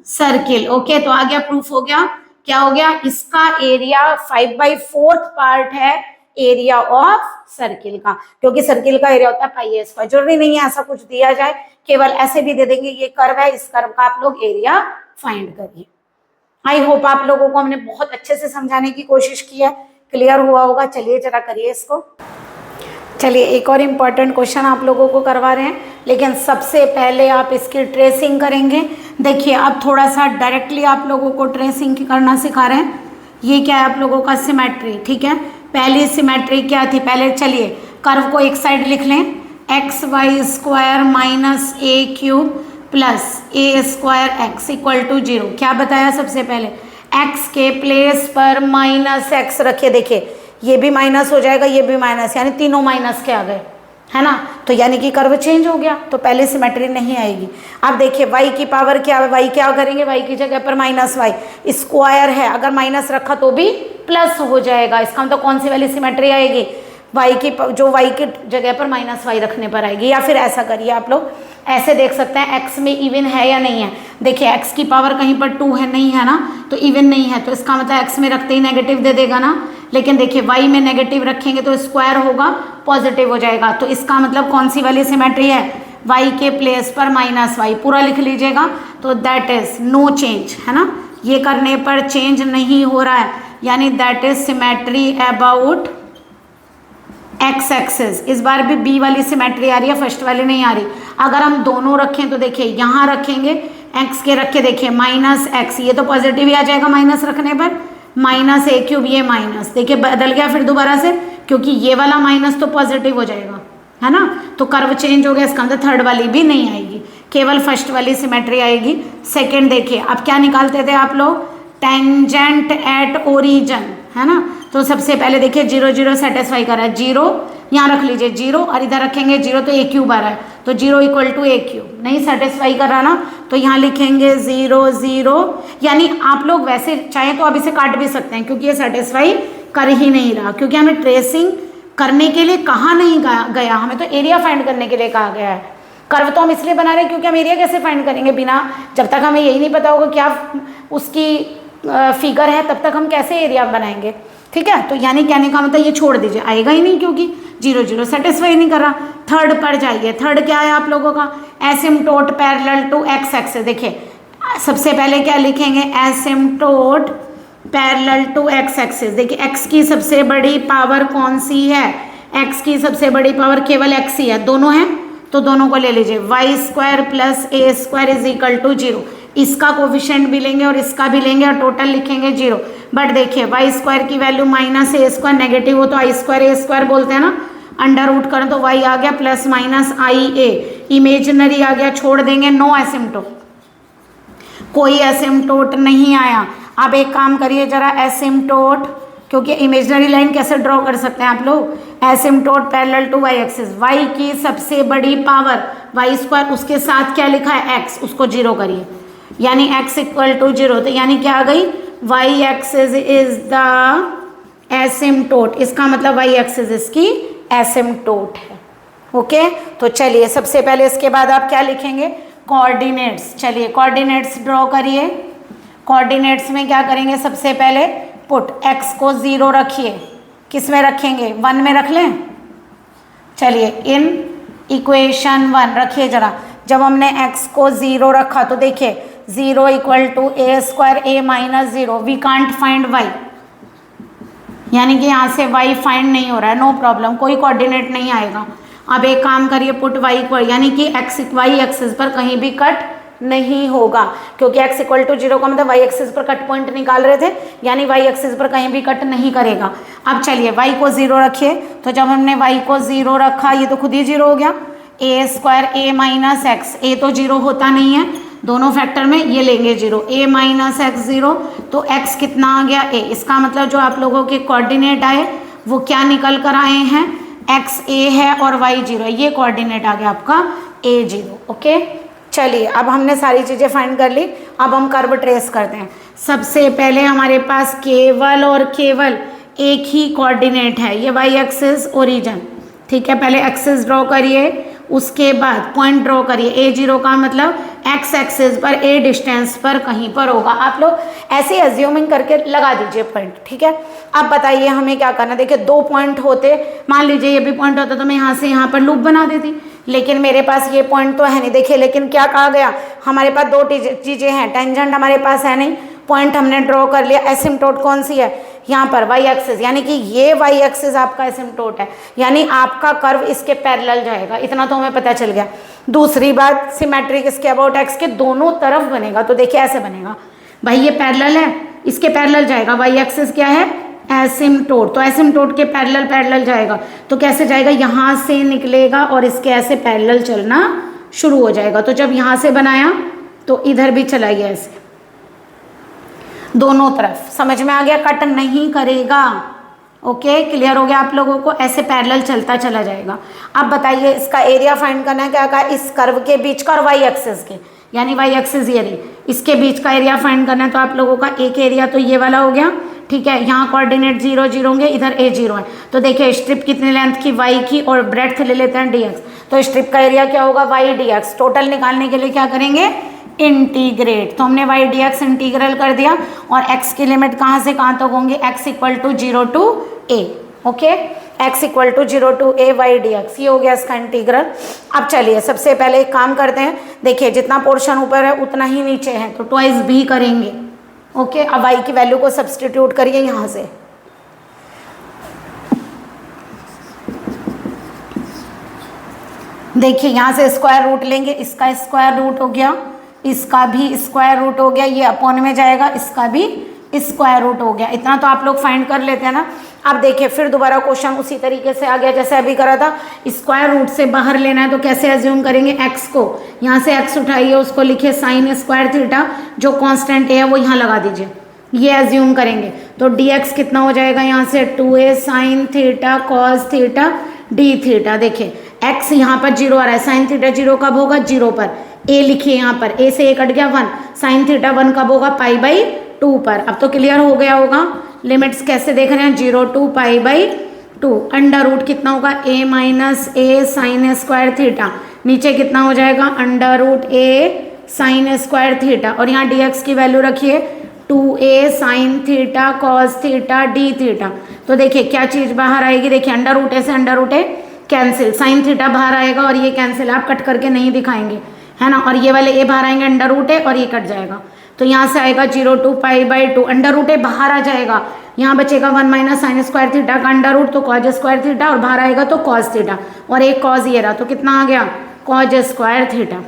सर्किल। ओके, तो आ गया, प्रूफ हो गया। क्या हो गया, इसका एरिया 5/4 पार्ट है एरिया ऑफ सर्किल का, क्योंकि सर्किल का एरिया होता है πa²। जरूरी नहीं है ऐसा कुछ दिया जाए, केवल ऐसे भी दे देंगे ये कर्व है, इस कर्व का आप लोग एरिया फाइंड करिए। आई होप आप लोगों को हमने बहुत अच्छे से समझाने की कोशिश की है, क्लियर हुआ होगा। चलिए जरा करिए इसको। चलिए एक और इम्पॉर्टेंट क्वेश्चन आप लोगों को करवा रहे हैं, लेकिन सबसे पहले आप इसकी ट्रेसिंग करेंगे। देखिए अब थोड़ा सा डायरेक्टली आप लोगों को ट्रेसिंग करना सिखा रहे हैं। ये क्या है आप लोगों का सिमेट्री, ठीक है। पहली सिमेट्री क्या थी, पहले चलिए कर्व को एक साइड लिख लें, xy² - a³ प्लस a²x = 0। क्या बताया सबसे पहले, x के प्लेस पर -x रखे। देखिए ये भी माइनस हो जाएगा, ये भी माइनस, यानी तीनों माइनस के आ गए, है ना। तो यानी कि कर्व चेंज हो गया, तो पहले सिमेट्री नहीं आएगी। अब देखिए y की पावर क्या है, y क्या करेंगे, y की जगह पर -y² है, अगर माइनस रखा तो भी प्लस हो जाएगा। इसका मतलब कौन सी वाली सिमेट्री आएगी, y की, जो y की जगह पर -y रखने पर आएगी। या फिर ऐसा करिए आप लोग, ऐसे देख सकते हैं x में इवन है या नहीं है। देखिए x की पावर कहीं पर 2 है, नहीं है ना, तो इवन नहीं है, तो इसका मतलब x में रखते ही नेगेटिव दे देगा ना। लेकिन देखिए y में नेगेटिव रखेंगे तो स्क्वायर होगा, पॉजिटिव हो जाएगा, तो इसका मतलब कौन सी वाली सिमेट्री है, y के प्लेस पर -y, पूरा लिख लीजिएगा। तो दैट इज नो चेंज, है ना, ये करने पर चेंज नहीं हो रहा है, यानी that is symmetry about x axis. इस बार भी b वाली सिमेट्री आ रही है, फर्स्ट वाली नहीं आ रही। अगर हम दोनों रखें तो देखिए यहाँ रखेंगे x के रख के, देखिए -x, ये तो पॉजिटिव ही आ जाएगा माइनस रखने पर, -a³ ये माइनस, देखिए बदल गया फिर दोबारा से, क्योंकि ये वाला माइनस तो पॉजिटिव हो जाएगा, है ना। तो कर्व चेंज हो गया, इसका अंदर थर्ड वाली भी नहीं आएगी, केवल फर्स्ट वाली सिमेट्री आएगी। सेकेंड देखिए अब क्या निकालते थे आप लोग, टेंजेंट एट ओरिजन, है ना। तो सबसे पहले देखिए 0 0 सेटिस्फाई कर रहा है, 0 यहाँ रख लीजिए 0, और इधर रखेंगे 0, तो a³ आ रहा है, तो 0 = a³, नहीं सेटिस्फाई कर रहा ना, तो यहाँ लिखेंगे 0 0, यानी आप लोग वैसे चाहें तो अब इसे काट भी सकते हैं, क्योंकि ये सेटिस्फाई कर ही नहीं रहा, क्योंकि हमें ट्रेसिंग करने के लिए कहा नहीं गया, हमें तो एरिया फाइंड करने के लिए कहा गया है। कर्व तो हम इसलिए बना रहे हैं क्योंकि हम एरिया कैसे फाइंड करेंगे, बिना, जब तक हमें यही नहीं पता होगा क्या उसकी फिगर है, तब तक हम कैसे एरिया बनाएंगे, ठीक है। तो यानी कहने का मतलब ये छोड़ दीजिए, आएगा ही नहीं, क्योंकि 0 0 सेटिस्फाई नहीं कर रहा। थर्ड पर जाइए, थर्ड क्या है आप लोगों का, asymptote parallel to x axis. देखिए सबसे पहले क्या लिखेंगे, asymptote parallel to x axis. देखिए x की सबसे बड़ी पावर कौन सी है, x की सबसे बड़ी पावर केवल x ही है, दोनों है तो दोनों को ले लीजिए, y² + a² = 0। इसका कोफिशिएंट भी लेंगे और इसका भी लेंगे और टोटल लिखेंगे 0। बट देखिए y² की वैल्यू -a², नेगेटिव हो तो i² बोलते हैं ना, अंडर रूट करें तो y आ गया +-ia, इमेजिनरी आ गया, छोड़ देंगे, नो एसिम्टोट, कोई एसिम्टोट नहीं आया। अब एक काम करिए जरा, एसिम्टोट क्योंकि इमेजिनरी लाइन कैसे ड्रॉ कर सकते हैं आप लोग, asymptote parallel to y axis, y की सबसे बड़ी पावर वाई स्क्वायर, उसके साथ क्या लिखा है एक्स, उसको जीरो करिए, यानी एक्स इक्वल टू जीरो, तो यानी क्या आ गई, वाई एक्सिस इज द एसिम्पटोट, इसका मतलब वाई एक्सिस इसकी एसिम्पटोट है। ओके, तो चलिए सबसे पहले इसके बाद आप क्या लिखेंगे, कोऑर्डिनेट्स। चलिए कोऑर्डिनेट्स ड्रॉ करिए। कोऑर्डिनेट्स में क्या करेंगे, सबसे पहले पुट x को 0 रखिए, किस में रखेंगे, 1 में रख लें। चलिए इन इक्वेशन 1 रखिए जरा, जब हमने x को 0 रखा तो देखिए 0 equal to a square a minus 0, we can't find y, यानी कि यहाँ से y फाइंड नहीं हो रहा है, नो प्रॉब्लम, कोई कोऑर्डिनेट नहीं आएगा। अब एक काम करिए, पुट y को, यानी कि y एक्सिस पर कहीं भी कट नहीं होगा, क्योंकि x इक्वल टू 0 का मतलब y एक्सिस पर कट पॉइंट निकाल रहे थे, यानी y एक्सिस पर कहीं भी कट नहीं करेगा। अब चलिए y को 0 रखिए, तो जब हमने y को 0 रखा, ये तो खुद ही 0 हो गया, ए स्क्वायर ए माइनस एक्स, ए तो 0 होता नहीं है, दोनों फैक्टर में ये लेंगे 0, ए माइनस एक्स 0, तो x कितना आ गया a, इसका मतलब जो आप लोगों के कोऑर्डिनेट आए वो क्या निकल कर आए हैं, x a है और y 0, ये कोऑर्डिनेट आ गया आपका a 0। ओके, चलिए अब हमने सारी चीज़ें फाइंड कर ली, अब हम कर्व ट्रेस करते हैं। सबसे पहले हमारे पास केवल और केवल एक ही कोऑर्डिनेट है, ये वाई एक्सिस ओरिजिन, ठीक है। पहले एक्सिस ड्रॉ करिए, उसके बाद पॉइंट ड्रॉ करिए, a0 का मतलब x एक्सिस पर a डिस्टेंस पर कहीं पर होगा, आप लोग ऐसे एज्यूमिंग करके लगा दीजिए पॉइंट, ठीक है। अब बताइए हमें क्या करना, देखिए 2 पॉइंट होते, मान लीजिए ये भी पॉइंट होता तो मैं यहाँ से यहाँ पर लूप बना देती, लेकिन मेरे पास ये पॉइंट तो है नहीं। देखिए लेकिन क्या कहा गया, हमारे पास 2 चीज़ें हैं, टेंजेंट हमारे पास है नहीं, पॉइंट हमने ड्रॉ कर लिया, एसिम्पटोट कौन सी है, यहाँ पर वाई एक्सिस, यानी कि ये वाई एक्सिस आपका एसिम्पटोट है, यानी आपका कर्व इसके पैरेलल जाएगा, इतना तो हमें पता चल गया। दूसरी बात, सिमेट्रिक इसके अबाउट एक्स के दोनों तरफ बनेगा, तो देखिए ऐसे बनेगा, भाई ये पैरेलल है, इसके पैरेलल जाएगा, वाई एक्सिस क्या है, एसिम्पटोट, तो एसिम्पटोट के पैरेलल जाएगा, तो कैसे जाएगा, यहाँ से निकलेगा और इसके ऐसे पैरेलल चलना शुरू हो जाएगा। तो जब यहाँ से बनाया तो इधर भी चलाइए ऐसे दोनों तरफ, समझ में आ गया, कट नहीं करेगा। ओके, क्लियर हो गया आप लोगों को, ऐसे पैरेलल चलता चला जाएगा। अब बताइए इसका एरिया फाइंड करना है, क्या कहा, इस कर्व के बीच का और वाई एक्सिस के, यानी वाई एक्सिस ये रही, इसके बीच का एरिया फाइंड करना है, तो आप लोगों का एक एरिया तो ये वाला हो गया, ठीक है। यहाँ कोऑर्डिनेट 0 0 होंगे, इधर a 0 है, तो देखिए स्ट्रिप कितनी लेंथ की, y की, और ब्रेड्थ ले लेते हैं dx, तो स्ट्रिप का एरिया क्या होगा, y dx। टोटल निकालने के लिए क्या करेंगे, इंटीग्रेट, तो हमने y dx इंटीग्रल कर दिया, और x की लिमिट कहाँ से कहाँ तक होंगे, x equal to 0 to a। Okay, x equal to 0 to a y dx, ये हो गया इसका इंटीग्रल। अब चलिए सबसे पहले एक काम करते हैं, देखिए जितना पोर्शन ऊपर है उतना ही नीचे है, तो ट्वाइस भी करेंगे। ओके, अब y की वैल्यू को सब्सटीट्यूट करिए यहाँ से, देखिए यहाँ से स्क्वायर रूट लेंगे, इसका स्क्वायर रूट हो गया, इसका भी स्क्वायर रूट हो गया, ये अपॉन में जाएगा, इसका भी स्क्वायर रूट हो गया, इतना तो आप लोग फाइंड कर लेते हैं ना। अब देखिए फिर दोबारा क्वेश्चन उसी तरीके से आ गया जैसे अभी करा था, स्क्वायर रूट से बाहर लेना है, तो कैसे एज्यूम करेंगे, x को यहाँ से x उठाइए, उसको लिखिए साइन स्क्वायर थीटा, जो कांस्टेंट है वो यहाँ लगा दीजिए, ये एज्यूम करेंगे, तो dx कितना हो जाएगा, यहाँ से 2a sine theta cos theta d theta. देखिए x यहाँ पर 0 आ रहा है, साइन थीटा 0 कब होगा, 0 पर, a लिखिए यहाँ पर, a से a कट गया 1, साइन थीटा 1 कब होगा, पाई बाई 2 पर। अब तो क्लियर हो गया होगा, लिमिट्स कैसे देख रहे हैं, 0 to pi by 2, under root कितना होगा, a minus a sine square theta, नीचे कितना हो जाएगा, under root a sine square theta, और यहाँ dx की वैल्यू रखिए 2a sine theta cos theta d theta. तो देखिए क्या चीज़ बाहर आएगी, देखिए अंडर रूट ए से अंडर रूट ए कैंसिल, साइन थीटा बाहर आएगा और ये कैंसिल, आप कट करके नहीं दिखाएंगे है ना, और ये वाले ए बाहर आएंगे, अंडर रूट ए, और ये कट जाएगा, तो यहाँ से आएगा 0 to pi by 2, under root a बाहर आ जाएगा, यहाँ बचेगा 1 माइनस साइन स्क्वायर थीटा का अंडर रूट, तो कॉज स्क्वायर थीटा, और बाहर आएगा तो कॉस थीटा, और एक कॉज ये रहा, तो कितना आ गया, कॉज स्क्वायर थीटा।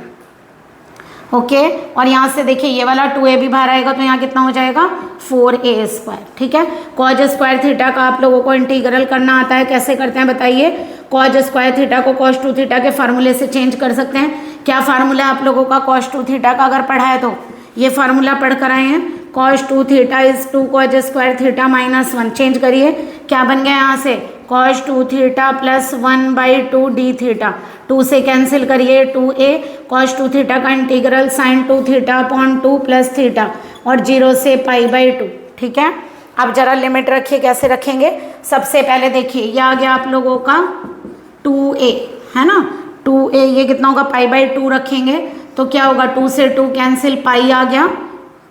ओके, और यहाँ से देखिए ये वाला 2a भी बाहर आएगा, तो यहाँ कितना हो जाएगा 4a स्क्वायर, ठीक है। कॉज स्क्वायर थीटा का आप लोगों को इंटीग्रल करना आता है, कैसे करते हैं बताइए, कॉज स्क्वायर थीटा को कॉस 2 थीटा के फार्मूले से चेंज कर सकते हैं। क्या फार्मूला आप लोगों का कॉस 2 थीटा का अगर पढ़ा है तो ये फार्मूला पढ़ कर आए हैं, cos 2 theta is 2 cos square theta -1, change करिए, क्या बन गया यहाँ से cos 2 theta plus 1/2 D theta, 2 से कैंसिल करिए 2a, cos 2 थीटा का integral sin 2 theta upon 2 plus theta और 0 से π/2, ठीक है। अब जरा लिमिट रखिए, कैसे रखेंगे, सबसे पहले देखिए ये आ गया आप लोगों का 2a, है ना, 2a, ये कितना होगा π/2 रखेंगे तो क्या होगा 2 से 2 कैंसिल, पाई आ गया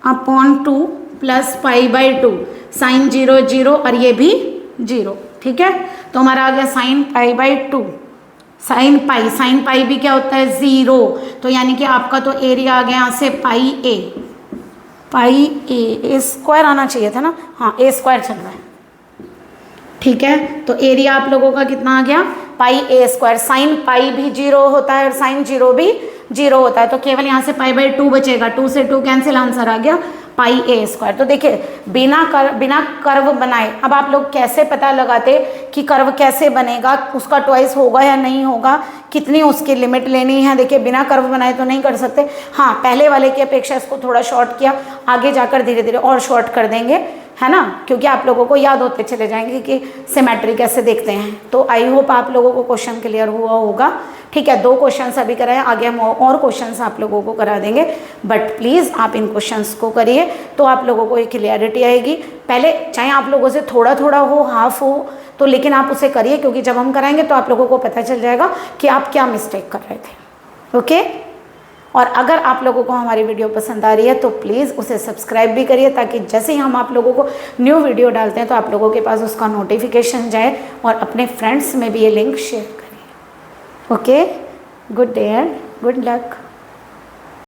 अपॉन 2 प्लस π/2, साइन 0 0 और ये भी 0, ठीक है। तो हमारा आ गया साइन π/2, साइन पाई भी क्या होता है 0, तो यानी कि आपका तो एरिया आ गया यहाँ से पाई ए स्क्वायर आना चाहिए था ना, हाँ ए स्क्वायर चल रहा है, ठीक है। तो एरिया आप लोगों का कितना आ गया पाई ए स्क्वायर, साइन पाई भी 0 होता है और साइन 0 भी 0 होता है, तो केवल यहाँ से π/2 बचेगा, 2 से 2 कैंसिल, आंसर आ गया पाई ए स्क्वायर। तो देखिए बिना कर्व बनाए अब आप लोग कैसे पता लगाते कि कर्व कैसे बनेगा, उसका ट्वाइस होगा या नहीं होगा, कितनी उसकी लिमिट लेनी है। देखिए बिना कर्व बनाए तो नहीं कर सकते, हाँ पहले वाले की अपेक्षा इसको थोड़ा शॉर्ट किया, आगे जाकर धीरे धीरे और शॉर्ट कर देंगे, है ना, क्योंकि आप लोगों को याद होते चले जाएंगे कि सिमेट्री कैसे देखते हैं। तो आई होप आप लोगों को क्वेश्चन क्लियर हुआ होगा, ठीक है। 2 क्वेश्चन अभी कराए, आगे हम और क्वेश्चन आप लोगों को करा देंगे, बट प्लीज़ आप इन क्वेश्चंस को करिए तो आप लोगों को एक क्लियरिटी आएगी। पहले चाहे आप लोगों से थोड़ा थोड़ा हो, हाफ हो, तो लेकिन आप उसे करिए, क्योंकि जब हम कराएंगे तो आप लोगों को पता चल जाएगा कि आप क्या मिस्टेक कर रहे थे, ओके। और अगर आप लोगों को हमारी वीडियो पसंद आ रही है तो प्लीज़ उसे सब्सक्राइब भी करिए, ताकि जैसे ही हम आप लोगों को न्यू वीडियो डालते हैं तो आप लोगों के पास उसका नोटिफिकेशन जाए, और अपने फ्रेंड्स में भी ये लिंक शेयर करिए, okay. Good day and good luck.